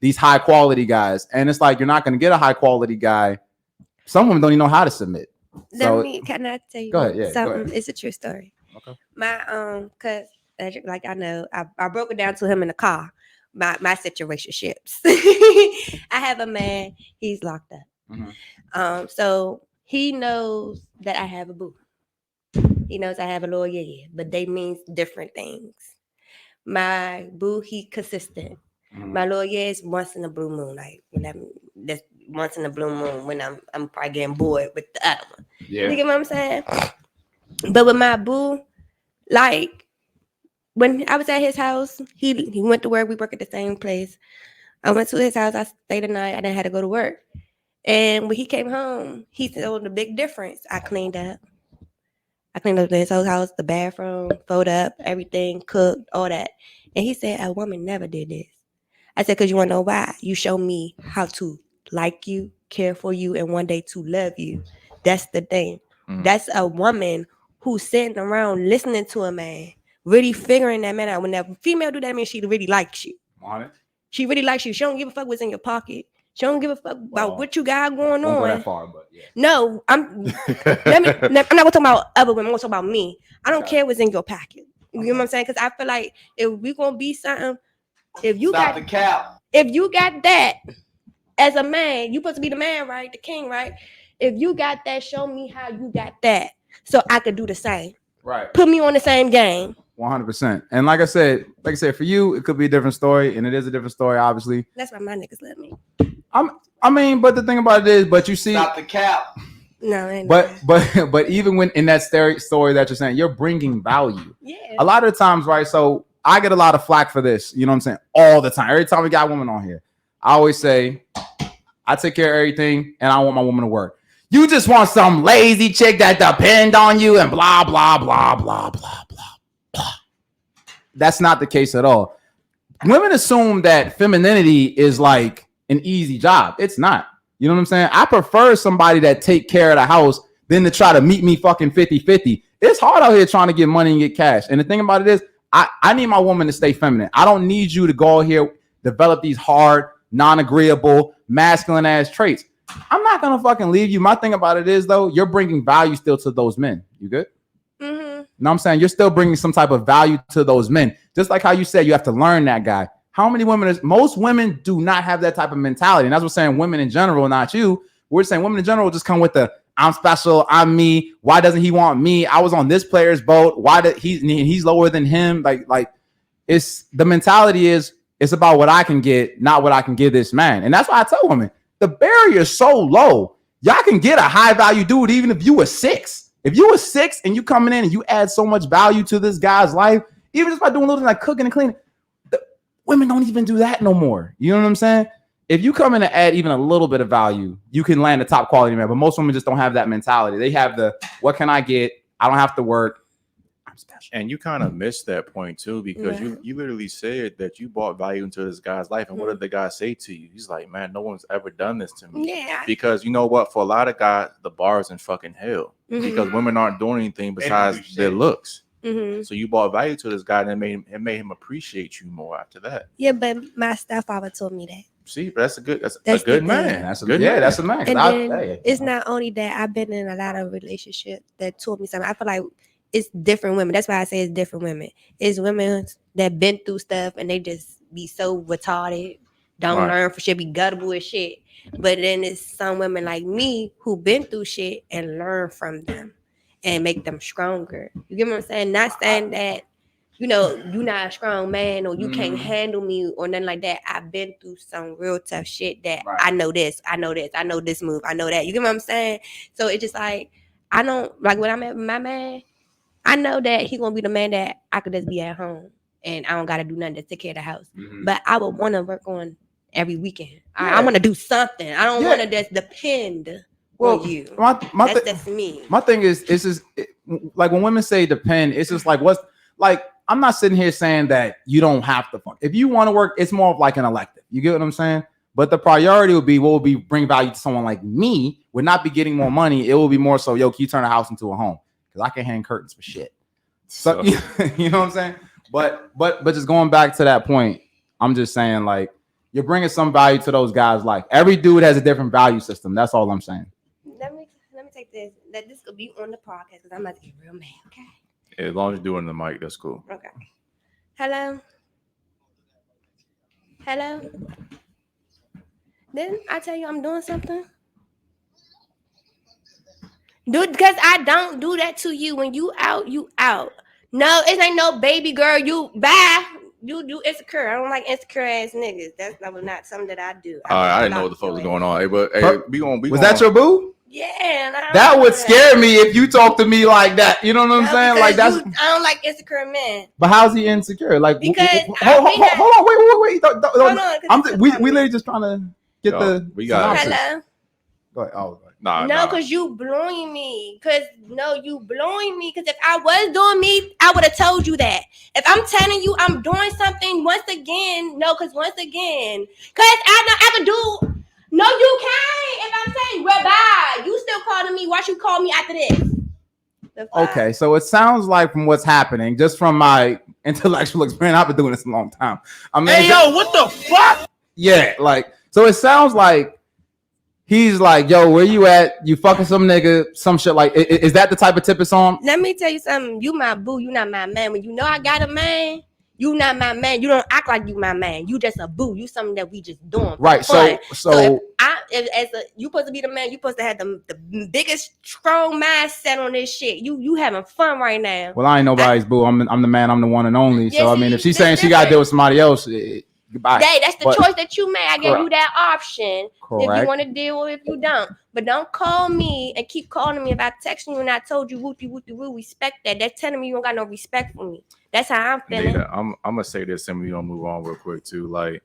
these high quality guys. And it's like, you're not going to get a high quality guy. Some women don't even know how to submit. Can I tell you something? Go ahead. It's a true story. Okay. My cause like I know I broke it down to him in the car. My situationships. I have a man, he's locked up. Mm-hmm. So he knows that I have a boo. He knows I have a lawyer, but they mean different things. My boo, he consistent. Mm-hmm. My lawyer is once in a blue moon, like that's once in a blue moon when I'm probably getting bored with the other one. Yeah. You get what I'm saying? But with my boo, like when I was at his house, he went to work. We work at the same place. I went to his house. I stayed the night. I didn't have to go to work. And when he came home, he saw the big difference. I cleaned up his whole house, the bathroom, folded up, everything, cooked, all that. And he said, a woman never did this. I said, because you want to know why? You show me how to like you, care for you, and one day to love you. That's the thing. Mm-hmm. That's a woman who's sitting around listening to a man, really figuring that man out. When that female do that, means she really likes you. She really likes you. She don't give a fuck what's in your pocket. She don't give a fuck about what you got going on. Go that far, but yeah. No, I'm not gonna talk about other women. I'm gonna talk about me. I don't care what's in your pocket. You know what I'm saying? Because I feel like if we gonna be something, if you got that as a man, you supposed to be the man, right? The king, right? If you got that, show me how you got that, so I could do the same. Right. Put me on the same game. 100%. And like I said, for you, it could be a different story, and it is a different story, obviously. That's why my niggas love me. But the thing about it is, but you see, stop the cap. No, but even when in that story that you're saying, you're bringing value. Yeah. A lot of the times, right? So I get a lot of flack for this. You know what I'm saying? All the time. Every time we got women on here, I always say, I take care of everything, and I want my woman to work. You just want some lazy chick that depend on you and blah blah blah blah blah blah blah. That's not the case at all. Women assume that femininity is like an easy job. It's not. You know what I'm saying? I prefer somebody that take care of the house than to try to meet me fucking 50-50. It's hard out here trying to get money and get cash. And the thing about it is, I need my woman to stay feminine. I don't need you to go out here, develop these hard, non-agreeable, masculine ass traits. I'm not going to fucking leave you. My thing about it is, though, you're bringing value still to those men. You good? Mm-hmm. You know what I'm saying? You're still bringing some type of value to those men. Just like how you said you have to learn that guy. How many women most women do not have that type of mentality. And that's what we're saying, women in general, not you. We're saying women in general just come with the I'm special, I'm me. Why doesn't he want me? I was on this player's boat. Why did he's lower than him? Like it's the mentality is it's about what I can get, not what I can give this man. And that's why I tell women the barrier is so low. Y'all can get a high value dude even if you were 6. If you were 6 and you coming in and you add so much value to this guy's life, even just by doing a little like cooking and cleaning. Women don't even do that no more. You know what I'm saying? If you come in and add even a little bit of value, you can land a top quality man. But most women just don't have that mentality. They have the, what can I get? I don't have to work. I'm special. And you kind of missed that point too, because you literally said that you brought value into this guy's life. And what did the guy say to you? He's like, man, no one's ever done this to me. Yeah. Because you know what? For a lot of guys, the bar is in fucking hell. Because women aren't doing anything besides their looks. So you brought value to this guy, and it made him appreciate you more after that. Yeah, but my stepfather told me that. See, but that's a good man. That's a good man. That's a man. And then it's not only that. I've been in a lot of relationships that taught me something. I feel like it's different women. That's why I say it's different women. It's women that been through stuff and they just be so retarded, don't learn for shit, be gullible as shit. But then it's some women like me who been through shit and learn from them and make them stronger. You get what I'm saying? Not saying that, you know, you're not a strong man or you can't handle me or nothing like that. I've been through some real tough shit that I know this, I know this move, I know that. You get what I'm saying? So it's just like, I don't, like when I'm at my man, I know that he gonna be the man that I could just be at home and I don't gotta do nothing to take care of the house. But I would want to work on every weekend. I want to do something. I don't want to just depend on you. That's me. My thing is, it's just like when women say depend, it's just like what's like. I'm not sitting here saying that you don't have to fuck. If you want to work, it's more of like an elective. You get what I'm saying? But the priority would be what would be bring value to someone like me would not be getting more money. It will be more so, yo, can you turn a house into a home? Because I can hang curtains for shit. So you know what I'm saying? But just going back to that point, I'm just saying like you're bringing some value to those guys' life. Every dude has a different value system. That's all I'm saying. Let me take this. That this could be on the podcast because I'm about to get real mad. Okay. As long as you're doing the mic, that's cool. Okay. Hello. Didn't I tell you I'm doing something? Dude, because I don't do that to you. When you out, you out. No, it ain't no baby girl. You bye. You insecure. I don't like insecure ass niggas. That's not something that I do. I didn't know what the fuck was going on. Hey, but hey, was that your boo? Yeah, that would scare me if you talk to me like that. You know what I'm saying? Like that's. I don't like insecure men. But how's he insecure? Like because hold on, wait. Hold on. We literally just trying to get we got hello. Go ahead. Oh, no, because you blowing me. Because if I was doing me, I would have told you that. If I'm telling you I'm doing something once again, because I can do. No, you can't. If I'm saying bye, you still calling me. Why you call me after this? Okay, so it sounds like from what's happening, just from my intellectual experience, I've been doing this a long time. I mean, hey, yo, what the fuck? Yeah, like, so it sounds like he's like, yo, where you at? You fucking some nigga, some shit like, is that the type of tip it's on? Let me tell you something. You my boo, you not my man. When you know I got a man, you not my man. You don't act like you my man. You just a boo. You something that we just doing. Right. So if you supposed to be the man, you supposed to have the biggest strong mindset on this shit. You having fun right now. Well, I ain't nobody's boo. I'm the man. I'm the one and only. So I mean, if she's saying she got to deal with somebody else, goodbye. That's the choice that you made. I gave you that option. Correct. If you want to deal with it, if you don't. But don't call me and keep calling me about texting you and I told you wooty respect that. That's telling me you don't got no respect for me. That's how I'm feeling. Nita, I'm gonna say this and we're gonna move on real quick too. Like,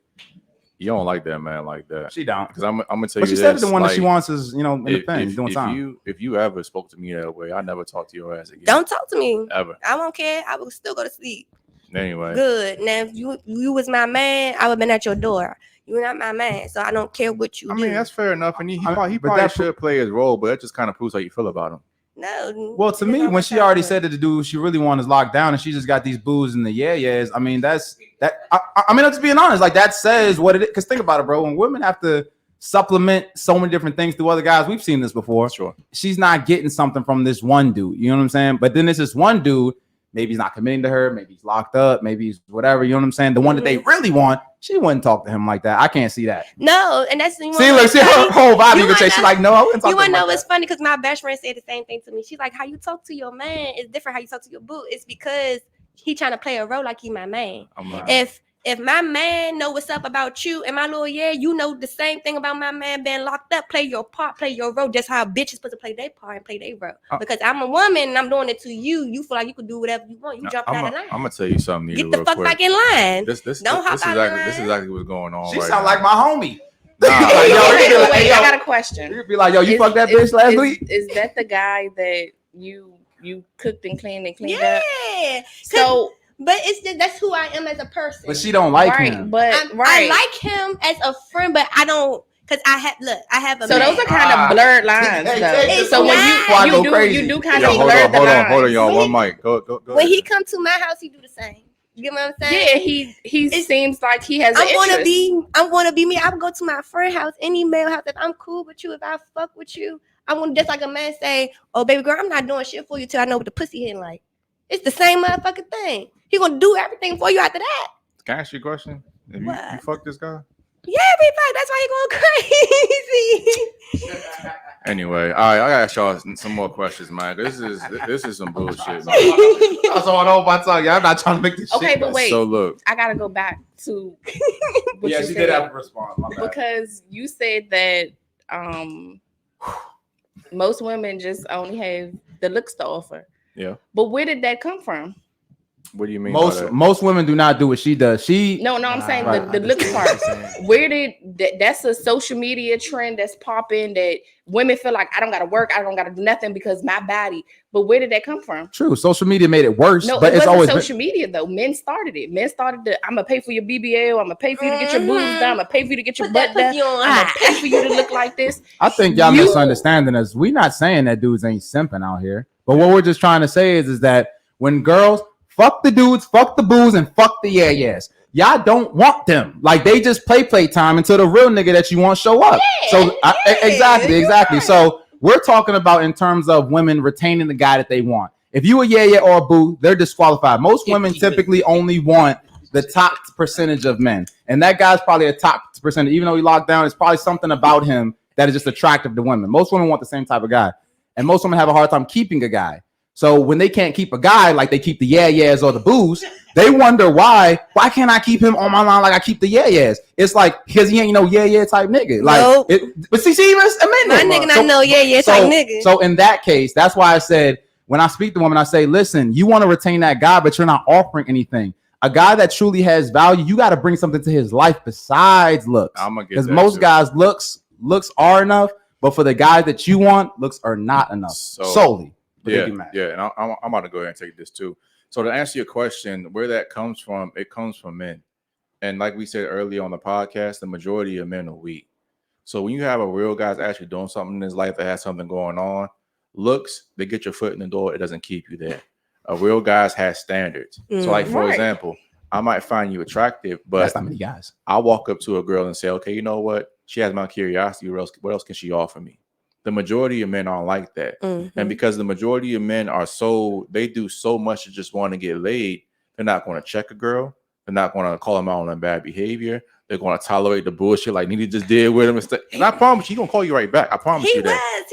you don't like that man like that. She don't. Because I'm gonna tell but you she this. said the one like, that she wants is, you know, in the pen, doing time. If you ever spoke to me that way, I never talk to your ass again. Don't talk to me. Ever. I won't care. I will still go to sleep. Anyway. Good. Now, if you was my man, I would have been at your door. You're not my man, so I don't care what you do. I mean, that's fair enough. And he probably should play his role, but that just kind of proves how you feel about him. No. Well, to me, when she already said that the dude she really wants is locked down and she just got these boos and the yeahs, I mean, that's that. I mean, I'm just being honest. Like, that says what it is. Because think about it, bro. When women have to supplement so many different things through other guys, we've seen this before. Sure. She's not getting something from this one dude. You know what I'm saying? But then there's this one dude. Maybe he's not committing to her. Maybe he's locked up. Maybe he's whatever. You know what I'm saying? The one that they really want, she wouldn't talk to him like that. I can't see that. No, and that's see her whole vibe. You can say she's like, no, I wouldn't talk to him. You want to know like what's funny? Because my best friend said the same thing to me. She's like, how you talk to your man is different. How you talk to your boo. It's because he trying to play a role like he my man. If my man know what's up about you and my little you know the same thing about my man being locked up. Play your part, play your role. Just how a bitch is supposed to play their part and play their role. Because I'm a woman and I'm doing it to you. You feel like you could do whatever you want. You jump out of line. I'm gonna tell you something. Get the fuck back in line. This is exactly what's going on. She sound like my homie. I got a question. You'd be like, yo, you fucked that bitch last week? Is that the guy that you cooked and cleaned up? Yeah. So. But that's who I am as a person. But she don't like him. But I like him as a friend, but I don't because I have a. So man. those are kind of blurred lines, though. So when you do kind of blur the lines. Hold on, y'all. One mic. Go. When he come to my house, he do the same. You get what I'm saying? Yeah, he seems like he has. I'm gonna be me. I would go to my friend house, any male house. If I'm cool with you, if I fuck with you, I want just like a man say, "Oh, baby girl, I'm not doing shit for you till I know what the pussy hitting like." It's the same motherfucking thing. He gonna do everything for you after that. Can I ask you a question? If you fuck this guy? Yeah, we fuck. That's why he going crazy. Anyway, all right, I gotta ask y'all some more questions, man. This is some bullshit, man. That's all I know about talking. I'm not trying to make this shit. Okay, but wait. So look, I gotta go back to what you she did have to respond. Because you said that most women just only have the looks to offer. Yeah. But where did that come from? What do you mean? Most women do not do what she does. No, I'm saying the looks part. Where did that's a social media trend that's popping that women feel like I don't gotta work, I don't gotta do nothing because my body. But where did that come from? True, social media made it worse. No, but it it's wasn't always social media though. Men started it. Men started I'm gonna pay for your BBL. I'm gonna pay for you to get your boobs done. I'm gonna pay for you to get your butt done. I'm gonna pay for you to look like this. I think y'all misunderstanding us. We're not saying that dudes ain't simping out here, but what we're just trying to say is that when girls fuck the dudes, fuck the boos, and fuck the yes. Y'all don't want them. Like, they just play time until the real nigga that you want show up. Exactly. Right. So we're talking about in terms of women retaining the guy that they want. If you a yeah or a boo, they're disqualified. Most women typically only want the top percentage of men. And that guy's probably a top percentage. Even though he locked down, it's probably something about him that is just attractive to women. Most women want the same type of guy. And most women have a hard time keeping a guy. So when they can't keep a guy like they keep the yeah-yeahs or the boos, they wonder why can't I keep him on my line like I keep the yeah-yeahs? It's like because he ain't no yeah type nigga. Like, nope. But see, even my nigga not no yeah type nigga. So in that case, that's why I said when I speak to women, I say, listen, you want to retain that guy, but you're not offering anything. A guy that truly has value, you got to bring something to his life besides looks. Because most guys looks are enough, but for the guy that you want, looks are not enough solely. Yeah, and I'm about to go ahead and take this too. So to answer your question, where that comes from, it comes from men. And like we said earlier on the podcast, the majority of men are weak. So when you have a real guy's actually doing something in his life that has something going on, looks, they get your foot in the door, it doesn't keep you there. A real guy's has standards. So like, for example, I might find you attractive, but that's not many guys. I'll walk up to a girl and say, okay, you know what? She has my curiosity. What else can she offer me? The majority of men aren't like that. Mm-hmm. And because the majority of men they do so much to just want to get laid, they're not going to check a girl. They're not going to call them out on bad behavior. They're going to tolerate the bullshit like Nita just did with him. And I promise you, he's going to call you right back. I promise you that.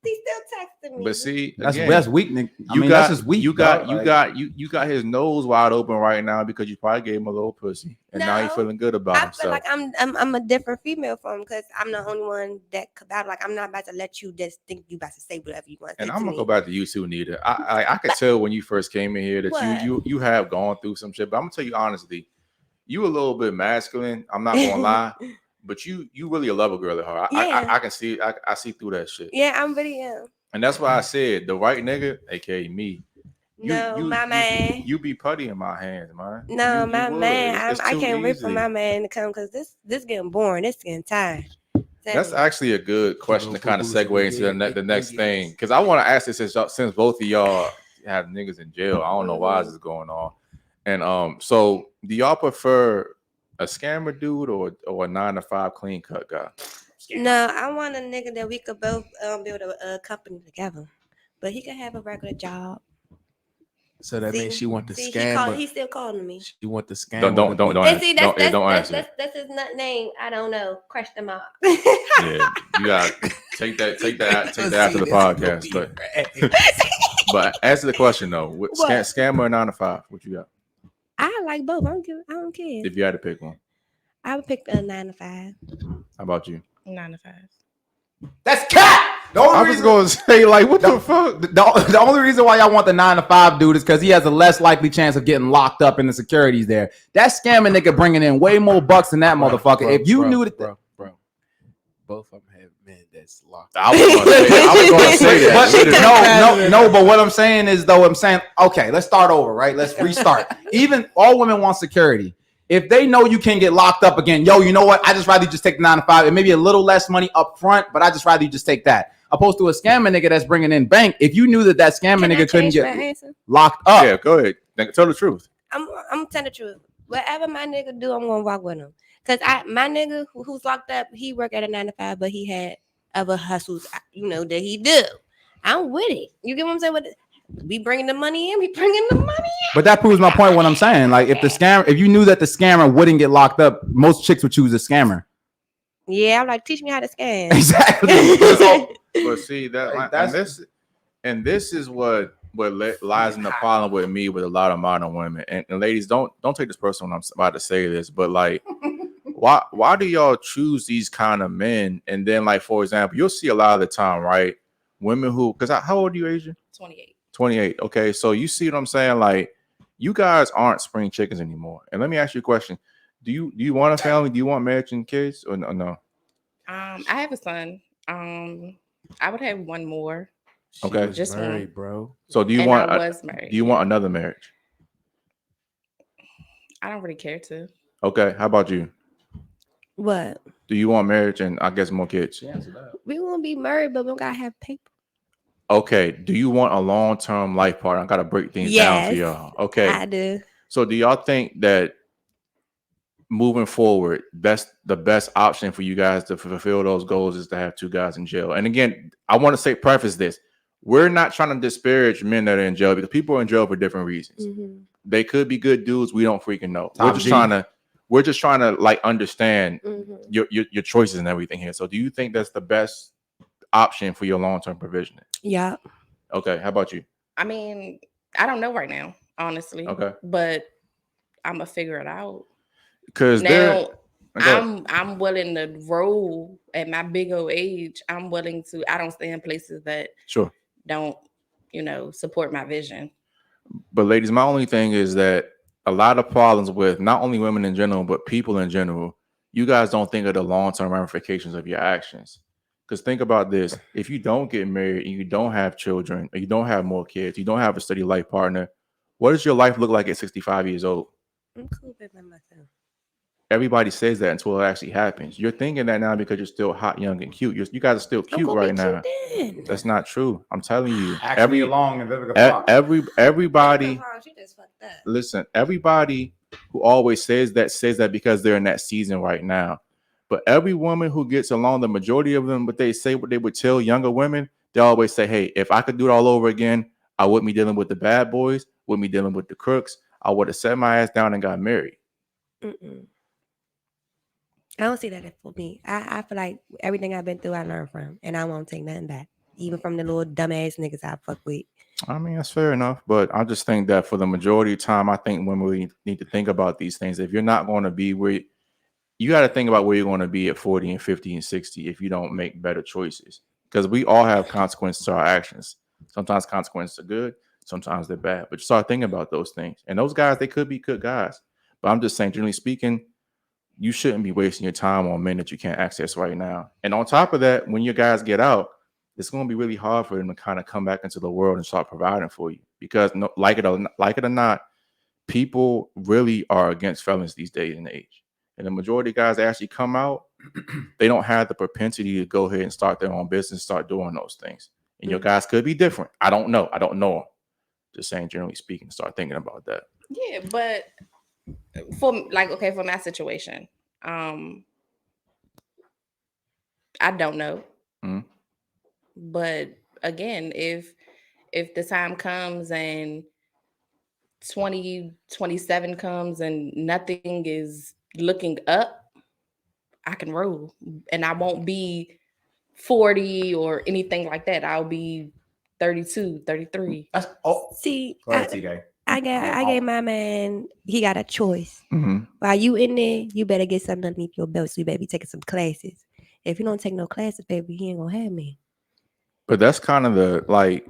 He He still texting me. But see, that's weak, Nick. That's just weak. You got his nose wide open right now because you probably gave him a little pussy, and now you're feeling good about himself. I feel like I'm a different female from him because I'm the only one that about like I'm not about to let you just think you about to say whatever you want. And I'm gonna go back to you too, Nita. I could tell when you first came in here that you have gone through some shit, but I'm gonna tell you honestly, you a little bit masculine. I'm not gonna lie. But you really a lover girl at heart. I can see I see through that shit. Yeah, I'm really am. And that's why I said the right nigga, aka me. My man. You be putty in my hands, man. No, my man. I can't wait for my man to come because this getting boring. This getting tired. That's actually a good question to kind of segue into the next thing. Because I want to ask this since both of y'all have niggas in jail. I don't know why this is going on. And so do y'all prefer a scammer dude or a 9-to-5 clean cut guy? No, I want a nigga that we could both build a company together, but he could have a regular job. So that means she want the scammer. He's still calling me. She want the scammer. Don't answer. That's his name. I don't know. Question mark. Yeah, you got take that after the podcast. But answer the question though. Scammer or 9-to-5? What you got? I like both. I don't care. If you had to pick one, I would pick a 9-to-5. How about you? 9-to-5. That's cat. I was going to say, like, what the fuck? The only reason why y'all want the 9-to-5 dude is because he has a less likely chance of getting locked up in the securities there. That scamming nigga bringing in way more bucks than that motherfucker. If you knew that, bro, both of them have men that's locked up. I was going to say that. No. But what I'm saying is, though, okay, let's start over, right? Let's restart. Even all women want security. If they know you can get locked up again, you know what? I just rather you just take the 9-to-5. It may be a little less money up front, but I just rather you just take that. Opposed to a scamming nigga that's bringing in bank. If you knew that scamming nigga couldn't get locked up. Yeah, go ahead. Tell the truth. I'm telling the truth. Whatever my nigga do, I'm going to walk with him. Because my nigga who's locked up, he work at a 9-to-5, but he had other hustles, that he do. I'm with it. You get what I'm saying? We bringing the money in, we bringing the money in. But that proves my point. What I'm saying, like, if you knew that the scammer wouldn't get locked up, most chicks would choose a scammer. Yeah, I'm like, teach me how to scam. Exactly. But see this is what lies in the problem with me with a lot of modern women. And ladies, don't take this personal when I'm about to say this, but like, why do y'all choose these kind of men? And then, like, for example, you'll see a lot of the time, right? Women who, because how old are you, Asia? 28. Okay, so you see what I'm saying? Like, you guys aren't spring chickens anymore. And let me ask you a question: Do you want a family? Do you want marriage and kids, or no? I have a son. I would have one more. Okay, just married, one, bro. So do you want? Do you want another marriage? I don't really care to. Okay, how about you? What? Do you want marriage and I guess more kids? We won't be married, but we don't gotta have paper. Okay. Do you want a long-term life partner? I gotta break things down for y'all. Okay. I do. So do y'all think that moving forward, that's the best option for you guys to fulfill those goals is to have two guys in jail? And again, I want to preface this. We're not trying to disparage men that are in jail because people are in jail for different reasons. Mm-hmm. They could be good dudes. We don't freaking know. We're just trying to like understand your choices and everything here. So do you think that's the best option for your long-term provisioning? Yeah. Okay. How about you? I mean, I don't know right now, honestly. Okay. But I'm gonna figure it out. Because now I'm willing to roll at my big old age. I'm willing to. I don't stay in places that don't, support my vision. But ladies, my only thing is that a lot of problems with not only women in general, but people in general, you guys don't think of the long-term ramifications of your actions. Because think about this. If you don't get married and you don't have children, or you don't have more kids, you don't have a steady life partner, what does your life look like at 65 years old? I'm cool with myself. Everybody says that until it actually happens. You're thinking that now because you're still hot, young, and cute. You guys are still cute right now. That's not true. I'm telling you. Everybody. Listen, everybody who always says that because they're in that season right now. But every woman who gets along, the majority of them, but they say what they would tell younger women, they always say, hey, if I could do it all over again, I wouldn't be dealing with the bad boys, wouldn't be dealing with the crooks. I would have set my ass down and got married. I don't see that for me. I feel like everything I've been through, I learned from, and I won't take nothing back. even from the little dumbass niggas I fuck with. I mean, that's fair enough, but I just think that for the majority of time, I think when we need to think about these things, if you're not going to be where you got to think about where you're going to be at 40 and 50 and 60 if you don't make better choices, because we all have consequences to our actions. Sometimes consequences are good, sometimes they're bad, but you start thinking about those things. And those guys, they could be good guys, but I'm just saying, generally speaking, you shouldn't be wasting your time on men that you can't access right now. And on top of that, when your guys get out, it's going to be really hard for them to kind of come back into the world and start providing for you, because like it or not, people really are against felons these days and age. And the majority of guys that actually come out, they don't have the propensity to go ahead and start their own business, start doing those things. And your guys could be different. I don't know. Just saying, generally speaking, start thinking about that. Yeah, but for my situation, I don't know. Mm-hmm. But again, if the time comes and 2027 comes and nothing is looking up, I can roll, and I won't be 40 or anything like that. I'll be 32, 33. See, I gave my man, he got a choice. Mm-hmm. While you in there, you better get something underneath your belt, so you better be taking some classes. If you don't take no classes, baby, he ain't gonna have me. But that's kind of the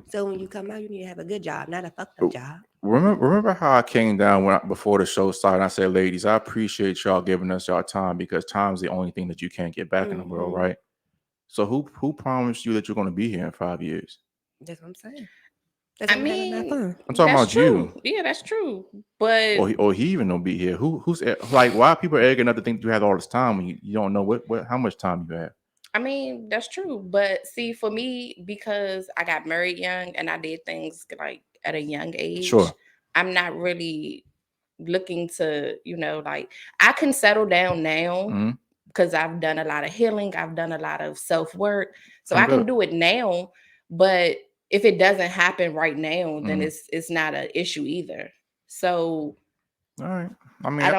So when you come out, you need to have a good job, not a fucked up job. Remember how I came down before the show started? I said, ladies, I appreciate y'all giving us y'all time, because time's the only thing that you can't get back in the world, right? So who promised you that you're going to be here in 5 years? That's what I'm saying. I'm talking about true. You. Yeah, that's true. But or he even don't be here. Who's like, why are people arrogant enough to think you have all this time when you don't know how much time you have? I mean, that's true. But see, for me, because I got married young and I did things like at a young age, sure, I'm not really looking to, I can settle down now because I've done a lot of healing. I've done a lot of self-work. So I can do it now. But if it doesn't happen right now, then it's not an issue either. So all right. I might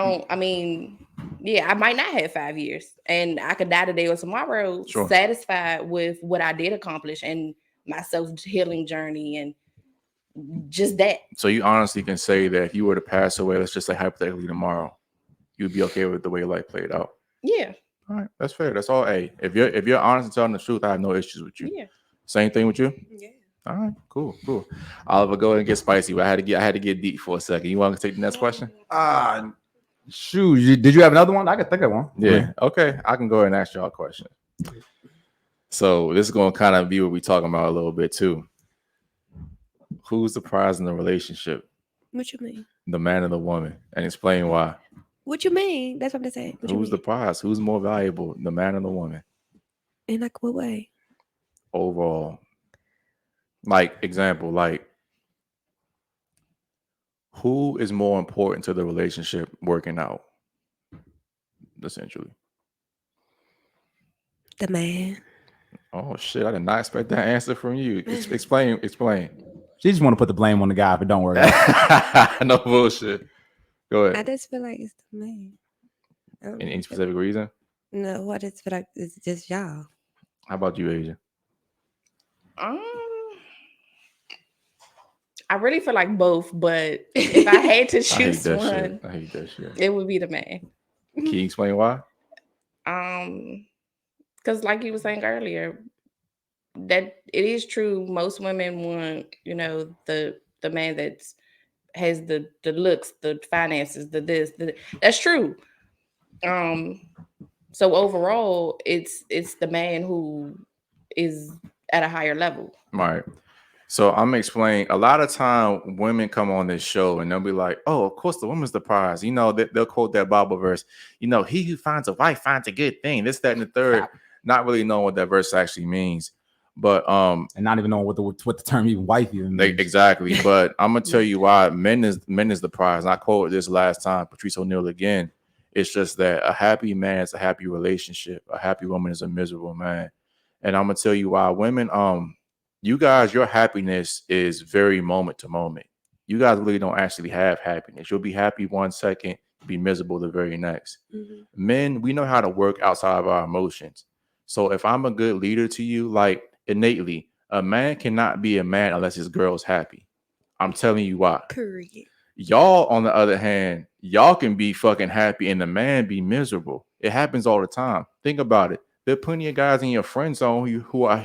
not have 5 years, and I could die today or tomorrow, satisfied with what I did accomplish and my self-healing journey and just that. So you honestly can say that if you were to pass away, let's just say hypothetically tomorrow, you'd be okay with the way life played out? Yeah. All right, that's fair. That's all. Hey, if you're honest and telling the truth, I have no issues with you. Yeah. Same thing with you? Yeah. All right, cool. Oliver, go ahead and get spicy. But I had to get deep for a second. You want to take the next question? Shoot, did you have another one? I could think of one. Yeah. Okay, I can go ahead and ask y'all a question. So this is going to kind of be what we're talking about a little bit too. Who's the prize in the relationship? What you mean? The man or the woman? And explain why. What you mean? That's what I'm saying. Who's the prize? Who's more valuable, the man or the woman? In like what way? Overall. Like, example, who is more important to the relationship working out? Essentially. The man. Oh, shit. I did not expect that answer from you. Explain. She just want to put the blame on the guy if it don't work out. No bullshit. Go ahead. I just feel like it's the man. Any specific reason? No, I just feel like it's just y'all. How about you, Asia? I really feel like both, but if I had to choose one, I hate that shit. It would be the man. Can you explain why? Because like you were saying earlier, that it is true. Most women want, the man that has the looks, the finances, that's true. So overall, it's the man who is at a higher level. Right. So I'm explaining. A lot of time, women come on this show and they'll be like, "Oh, of course, the woman's the prize." They'll quote that Bible verse. He who finds a wife finds a good thing. This, that, and the third. Not really knowing what that verse actually means, but and not even knowing what the term even wife even means. Exactly. But I'm gonna tell you why men is the prize. And I quoted this last time, Patrice O'Neal again. It's just that a happy man is a happy relationship. A happy woman is a miserable man. And I'm gonna tell you why. Women, you guys, your happiness is very moment to moment. You guys really don't actually have happiness. You'll be happy 1 second, be miserable the very next. Mm-hmm. Men, we know how to work outside of our emotions. So if I'm a good leader to you, like innately, A man cannot be a man unless his girl's happy. I'm telling you why. Period. Y'all, on the other hand, y'all can be fucking happy and the man be miserable. It happens all the time. Think about it. There are plenty of guys in your friend zone who are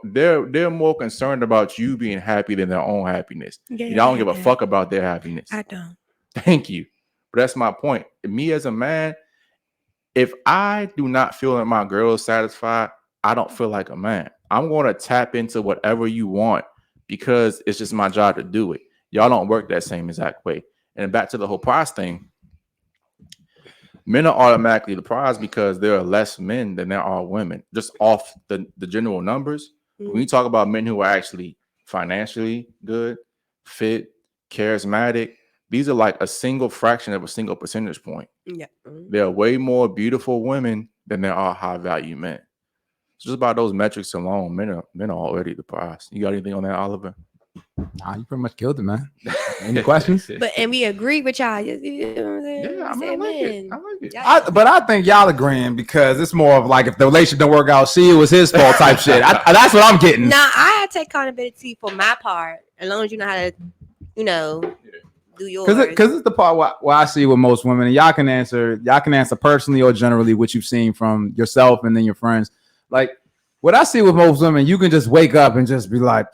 they're more concerned about you being happy than their own happiness. Yeah, y'all don't give a fuck about their happiness. I don't. Thank you. But that's my point. Me as a man, if I do not feel that my girl is satisfied, I don't feel like a man. I'm going to tap into whatever you want because it's just my job to do it. Y'all don't work that same exact way. And back to the whole prize thing. Men are automatically the prize because there are less men than there are women, just off the general numbers. Mm-hmm. When you talk about men who are actually financially good, fit, charismatic, these are like a single fraction of a single percentage point. Yeah. There are way more beautiful women than there are high value men. So just by those metrics alone, men are already the prize. You got anything on that, Oliver? Nah, you pretty much killed it, man. Any questions? And we agree with y'all. You know what I'm saying? Yeah, I like it. I like it. But I think y'all agreeing because it's more of like if the relationship don't work out, it was his fault type shit. That's what I'm getting. Nah, I take accountability for my part as long as you know how to, do yours. Because it's the part where I see with most women, and y'all can answer personally or generally what you've seen from yourself and then your friends. Like what I see with most women, you can just wake up and just be like,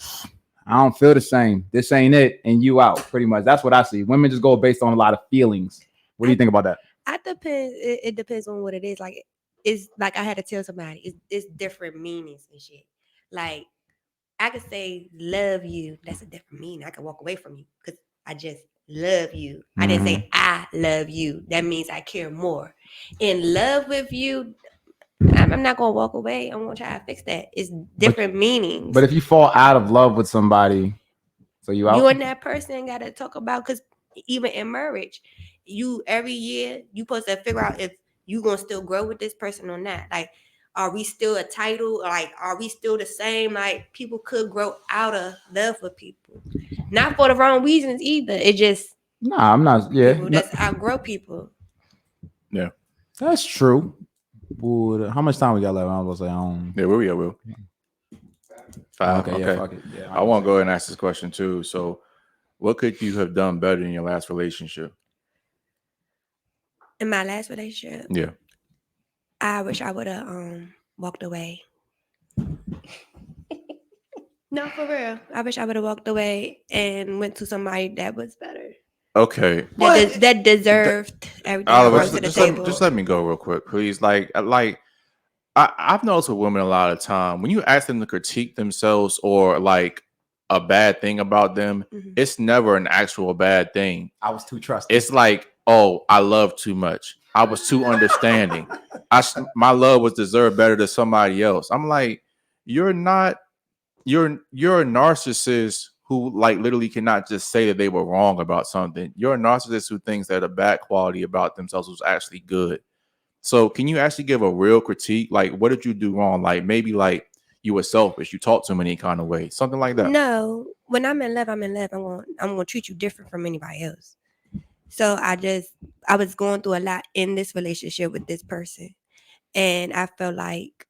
I don't feel the same. This ain't it. And you out pretty much. That's what I see. Women just go based on a lot of feelings. What do you think about that? It depends on what it is. Like, it's like I had to tell somebody, it's different meanings and shit. Like, I could say love you. That's a different meaning. I can walk away from you because I just love you. I didn't say I love you. That means I care more. In love with you, I'm not gonna walk away. I'm gonna try to fix that. It's different meanings. But if you fall out of love with somebody, so you out. You and that person gotta talk about, because even in marriage, you every year you supposed to figure out if you gonna still grow with this person or not. Like, are we still a title? Like, are we still the same? Like, people could grow out of love with people, not for the wrong reasons either. It just I'm not. Yeah, that's outgrow people. Yeah, that's true. How much time we got left? I was gonna say, yeah, where we at, Will? 5. Okay. Yeah, fuck it. Yeah, I want to go ahead and ask this question too. So, what could you have done better in your last relationship? In my last relationship, yeah, I wish I would have walked away. No, for real. I wish I would have walked away and went to somebody that was better. Okay. That deserved everything. Oliver, just let me go real quick, please. Like I've noticed with women a lot of time when you ask them to critique themselves or like a bad thing about them, it's never an actual bad thing. I was too trusting. It's like, oh, I love too much. I was too understanding. My love was deserved better than somebody else. I'm like, you're a narcissist who like literally cannot just say that they were wrong about something. You're a narcissist who thinks that a bad quality about themselves was actually good. So can you actually give a real critique? Like, what did you do wrong? Like, maybe like you were selfish. You talked too many kind of ways. Something like that. No, when I'm in love, I'm in love. I'm going to treat you different from anybody else. So I was going through a lot in this relationship with this person. And I felt like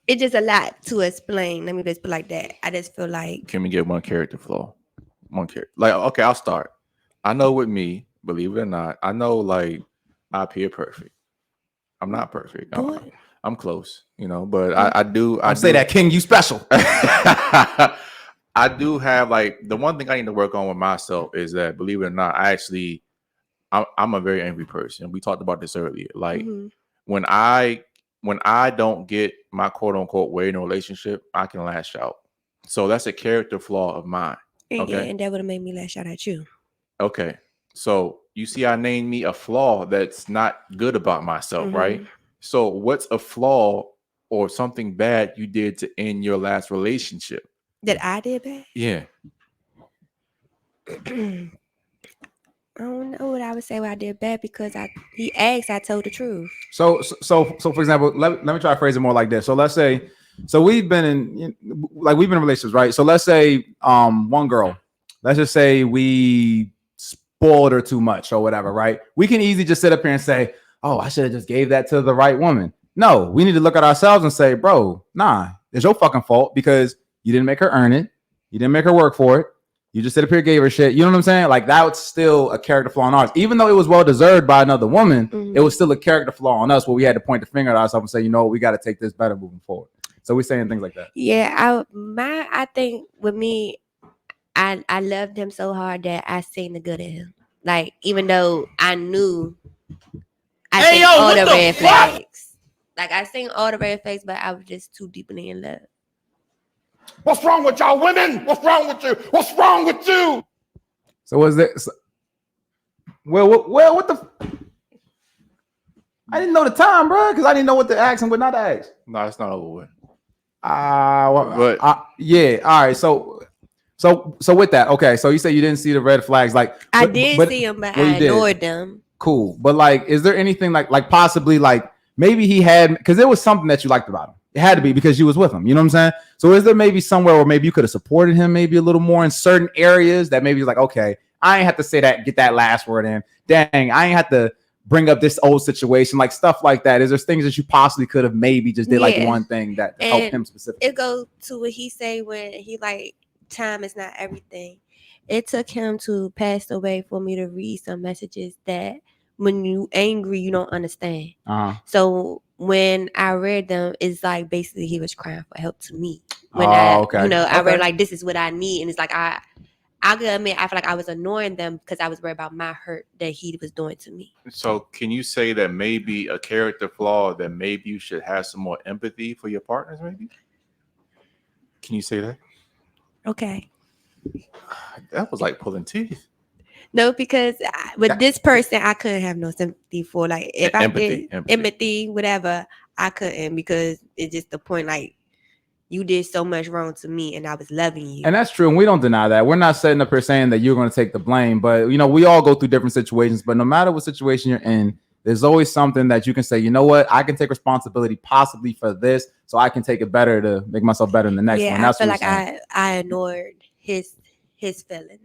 it's just a lot to explain. Let me just put it like that. I just feel like. Can we get one character flaw? One character. Like, okay, I'll start. I know with me, believe it or not, I know like I appear perfect. I'm not perfect. I'm close, but I do. I say that, King, you special. I do have like the one thing I need to work on with myself is that, believe it or not, I'm a very angry person. We talked about this earlier. Like when I don't get my quote unquote way in a relationship, I can lash out. So that's a character flaw of mine. Okay? Yeah, and that would have made me lash out at you. Okay. So you see, I named me a flaw that's not good about myself, right? So what's a flaw or something bad you did to end your last relationship? That I did bad? Yeah. I don't know what I would say what I did bad because he asked, I told the truth. So for example, let me try to phrase it more like this. So let's say, we've been in relationships, right? So let's say one girl, let's just say we spoiled her too much or whatever, right? We can easily just sit up here and say, oh, I should have just gave that to the right woman. No, we need to look at ourselves and say, bro, nah, it's your fucking fault because you didn't make her earn it. You didn't make her work for it. You just sit up here, gave her shit. You know what I'm saying? Like, that was still a character flaw on ours. Even though it was well deserved by another woman, it was still a character flaw on us where we had to point the finger at ourselves and say, you know, we got to take this better moving forward. So we're saying things like that. Yeah, I think with me, I loved him so hard that I seen the good in him. Like, even though I knew seen all the red flags. Like, I seen all the red flags, but I was just too deeply in love. What's wrong with y'all women? What's wrong with you? What's wrong with you? So was this? Well, what the? I didn't know the time, bro, because I didn't know what to ask and what not to ask. No, it's not over with. Yeah. All right. So with that, okay. So you say you didn't see the red flags, like I did see them, but I ignored them. Cool, but like, is there anything like possibly like maybe he had, because there was something that you liked about him? It had to be because you was with him. You know what I'm saying? So is there maybe somewhere where maybe you could have supported him maybe a little more in certain areas that maybe like, okay, I ain't have to say that, get that last word in. Dang, I ain't have to bring up this old situation, like stuff like that. Is there things that you possibly could have maybe just did like one thing that helped him specifically? It goes to what he say when he like, time is not everything. It took him to pass away for me to read some messages that when you angry, you don't understand. So when I read them, it's like basically he was crying for help to me. When I read like, this is what I need. And it's like, I could admit, I feel like I was annoying them because I was worried about my hurt that he was doing to me. So can you say that maybe a character flaw that maybe you should have some more empathy for your partners, maybe? Can you say that? Okay. That was like pulling teeth. No, because with this person, I couldn't have no sympathy for. Like, if empathy, whatever, I couldn't, because it's just the point, like, you did so much wrong to me and I was loving you. And that's true. And we don't deny that. We're not setting up here saying that you're going to take the blame. But, you know, we all go through different situations. But no matter what situation you're in, there's always something that you can say, you know what, I can take responsibility possibly for this, so I can take it better to make myself better in the next one. That's I feel like I ignored his feelings.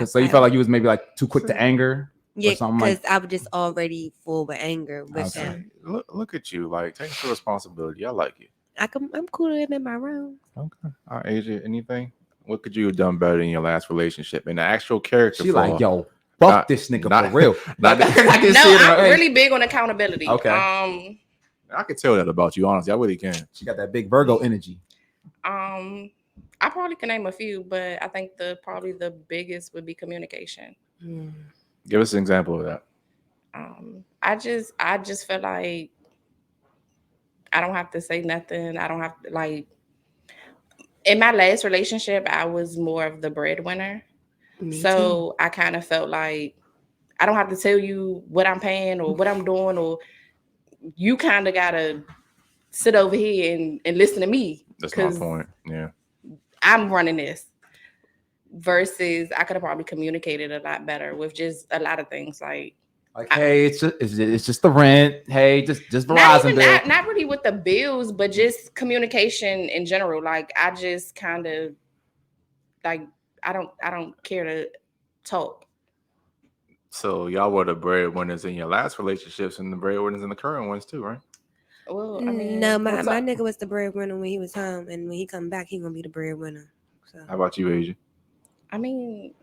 So you felt like you was maybe like too quick to anger? Yeah, because I was just already full with anger with him. Look at you, like taking some responsibility. I like it. I'm cool with him in my room. Okay. All right, Asia, anything? What could you have done better in your last relationship? In the actual character, she like, yo, fuck this nigga for real. I'm really big on accountability. Okay. I can tell that about you, honestly. I really can. She got that big Virgo energy. I probably can name a few, but I think probably the biggest would be communication. Give us an example of that. I just feel like I don't have to say nothing. I don't have to, like, in my last relationship, I was more of the breadwinner. So I kind of felt like I don't have to tell you what I'm paying or what I'm doing, or you kind of got to sit over here and listen to me. That's my point. Yeah. I'm running this, versus I could have probably communicated a lot better with just a lot of things, like hey, it's just the rent. Hey, just Verizon bill. Not really with the bills, but just communication in general. Like, I just kind of like I don't care to talk. So y'all were the breadwinners in your last relationships and the breadwinners in the current ones too, right? Well, I mean, no, my nigga was the breadwinner when he was home, and when he come back, he gonna be the breadwinner. So. How about you, Asia? I mean,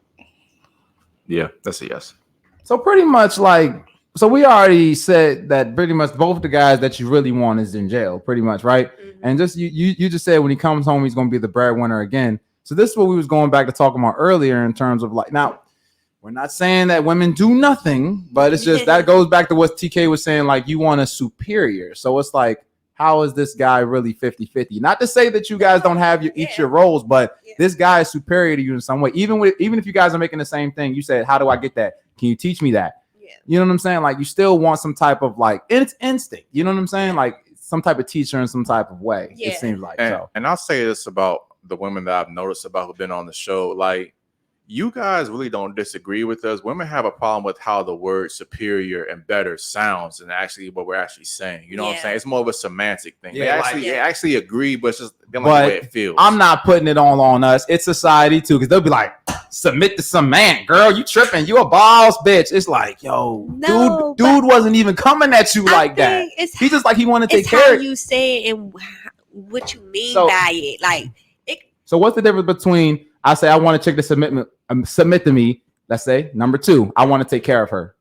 yeah, that's a yes. So pretty much like, so we already said that pretty much both the guys that you really want is in jail, pretty much, right? And just you just said when he comes home, he's gonna be the breadwinner again. So this is what we was going back to talking about earlier in terms of like, now we're not saying that women do nothing, but it's just that goes back to what TK was saying, like you want a superior. So it's like, how is this guy really 50-50? Not to say that you guys don't have each your roles, but this guy is superior to you in some way. Even if you guys are making the same thing, you said, how do I get that? Can you teach me that? Yeah. You know what I'm saying? Like, you still want some type of like instinct. You know what I'm saying? Like some type of teacher in some type of way. It seems like. And I'll say this about the women that I've noticed about who've been on the show. Like, you guys really don't disagree with us. Women have a problem with how the word superior and better sounds than actually what we're actually saying. You know what I'm saying? It's more of a semantic thing. Yeah, they actually agree, but it's just they don't like the way it feels. I'm not putting it all on us. It's society too, because they'll be like, submit to some man, girl. You tripping? You a boss, bitch. It's like, yo, dude wasn't even coming at you like that. He just like he wanted to take care of you say it and what you mean by it. Like, so what's the difference between I say I want a chick to submit to me? Let's say number 2, I want to take care of her.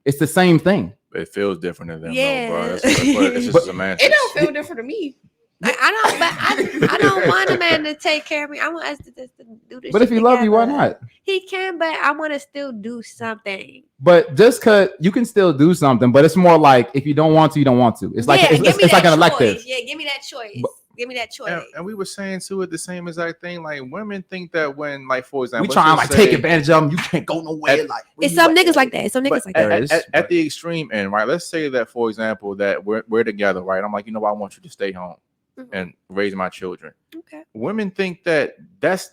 It's the same thing. It feels different to them, though, bro. It's just semantics. It don't feel different to me. I don't want a man to take care of me. I want us to do this. But if he love you, why not? He can, but I want to still do something. But just cause you can still do something, but it's more like if you don't want to, you don't want to. It's like it's like an elective. Yeah, give me that choice. Give me that choice. And we were saying too at the same exact thing. Like women think that when, like, for example, we trying to like take advantage of them. You can't go nowhere. Like it's some niggas like that. It's some niggas like that. At the extreme end, right? Let's say that, for example, that we're together, right? I'm like, you know what? I want you to stay home and raise my children. Okay. Women think that that's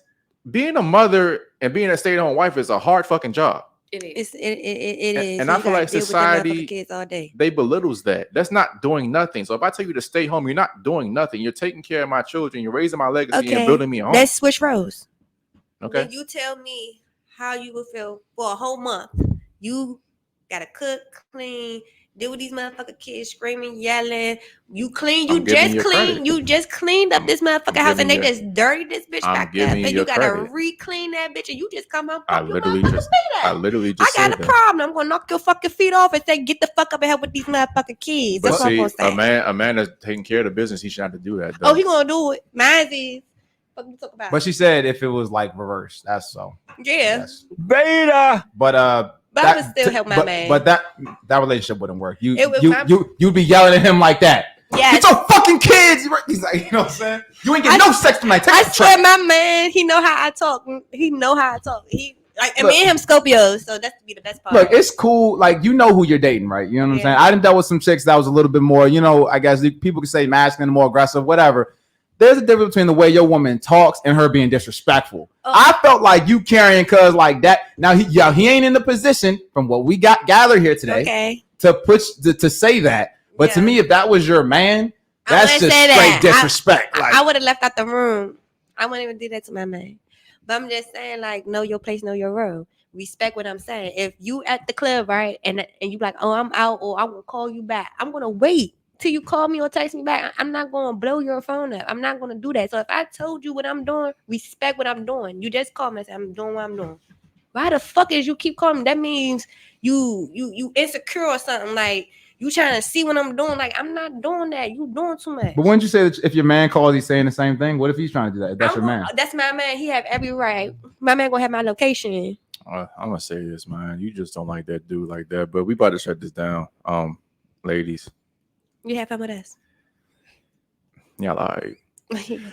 being a mother and being a stay-at-home wife is a hard fucking job. It is. It is. And I feel like society, kids all day. they belittles that. That's not doing nothing. So if I tell you to stay home, you're not doing nothing. You're taking care of my children. You're raising my legacy and building me a home. Let's switch roles. Okay. When you tell me how you would feel for a whole month, you gotta cook, clean, deal with these motherfucking kids screaming, yelling. You just cleaned up this motherfucking house and they just dirty this bitch back up. And you gotta re-clean that bitch and you just come up. I literally just I got a problem. I'm gonna knock your fucking feet off and say, get the fuck up and help with these motherfucking kids. That's what I'm gonna say. A man that's taking care of the business, he should have to do that. Oh, he gonna do it. Mine's is. What you talk about? But she said if it was like reverse, that's so. Yeah. Yes. Beta. But I would still help my man. But that relationship wouldn't work. You'd be yelling at him like that. Yeah. Get your fucking kids. He's like, you know what I'm saying? You ain't getting no sex tonight. I swear, my man, he know how I talk. He and me and him Scorpios, so that's to be the best part. Look, it's cool. Like, you know who you're dating, right? You know what I'm saying? I done dealt with some chicks that was a little bit more, you know, I guess people could say masculine, more aggressive, whatever. There's a difference between the way your woman talks and her being disrespectful. Oh. I felt like you carrying cuz like that. Now he ain't in the position from what we got gathered here today to say that. But to me, if that was your man, that's just straight disrespect. I would have left out the room. I wouldn't even do that to my man. But I'm just saying, like, know your place, know your role. Respect what I'm saying. If you at the club, right, and you like, oh, I'm out, or I will call you back. I'm gonna wait till you call me or text me back. I'm not going to blow your phone up. I'm not going to do that. So if I told you what I'm doing, respect what I'm doing. You just call me and say, I'm doing what I'm doing. Why the fuck is you keep calling me? That means you insecure or something. Like, you trying to see what I'm doing. Like, I'm not doing that. You doing too much. But wouldn't you say that if your man calls, he's saying the same thing? What if he's trying to do that? If that's your man. That's my man. He have every right. My man going to have my location. I'm going to say this, man. You just don't like that dude like that. But we about to shut this down. Ladies. You have fun with us. Yeah, like.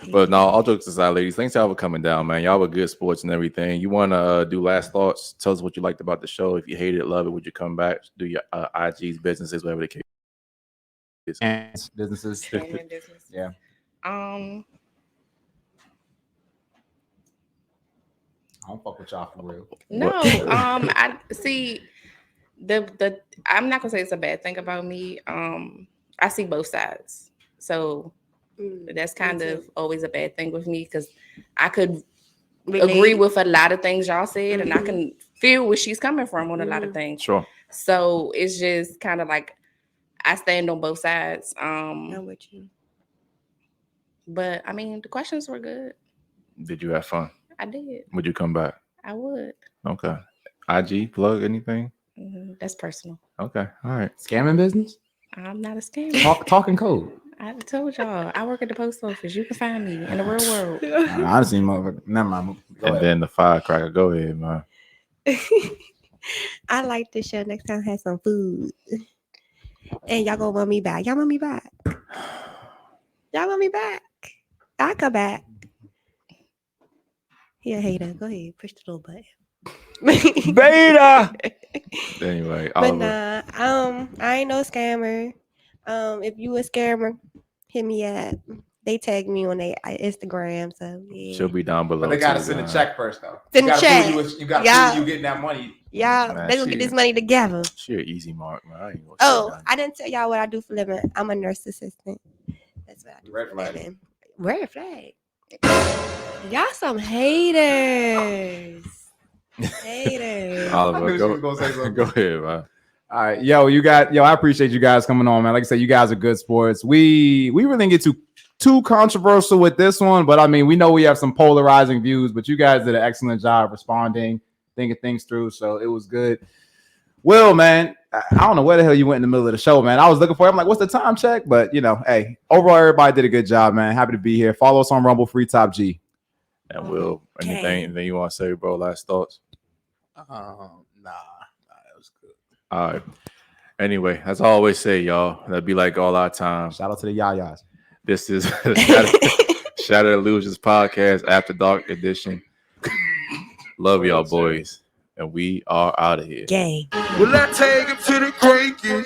But no, all jokes aside, ladies, thanks y'all for coming down, man. Y'all were good sports and everything. You want to do last thoughts? Tell us what you liked about the show. If you hated it, love it, would you come back? Do your IGs, businesses, whatever the case is. And businesses. Yeah. I don't fuck with y'all for real. No, I see the I'm not gonna say it's a bad thing about me. I see both sides. So that's kind of always a bad thing with me because I could agree with a lot of things y'all said and I can feel where she's coming from on a lot of things. Sure. So it's just kind of like I stand on both sides. I'm with you. But I mean, the questions were good. Did you have fun? I did. Would you come back? I would. Okay. IG, plug anything? That's personal. Okay. All right. Scamming business? I'm not a scammer. Talking code. I told y'all, I work at the post office. You can find me in the real world. Honestly, motherfucker. Never mind. Then the firecracker. Go ahead, man. I like this show. Next time, have some food. And y'all gonna want me back. Y'all want me back. Y'all want me back. I'll come back. He a hater. Go ahead. Push the little button. Beta. Anyway, but nah, I ain't no scammer. If you a scammer, hit me up. They tag me on their Instagram, so yeah. She'll be down below. But they gotta send a check first, though. Send a check. You gotta prove you getting that money. Yeah, they gonna get this money together. She an easy mark, man. I didn't tell y'all what I do for a living. I'm a nurse assistant. That's what I do for a living. Red flag. Y'all some haters. Oliver, go ahead, man. All right, I appreciate you guys coming on, man. Like I said, you guys are good sports. We really didn't get too controversial with this one, but I mean, we know we have some polarizing views, but you guys did an excellent job responding, thinking things through, so it was good. Will, man, I don't know where the hell you went in the middle of the show, man. I was looking for it. I'm like, what's the time check? But, hey, overall, everybody did a good job, man. Happy to be here. Follow us on Rumble, Free Top G. And Will, anything you want to say, bro? Last thoughts? Nah, it was good. All right. Anyway, as I always say, y'all, that'd be like all our time. Shout out to the Yayas. This is Shattered Illusionz Podcast, After Dark Edition. Love y'all, boys. And we are out of here. Gang. Will I take him to the cranky?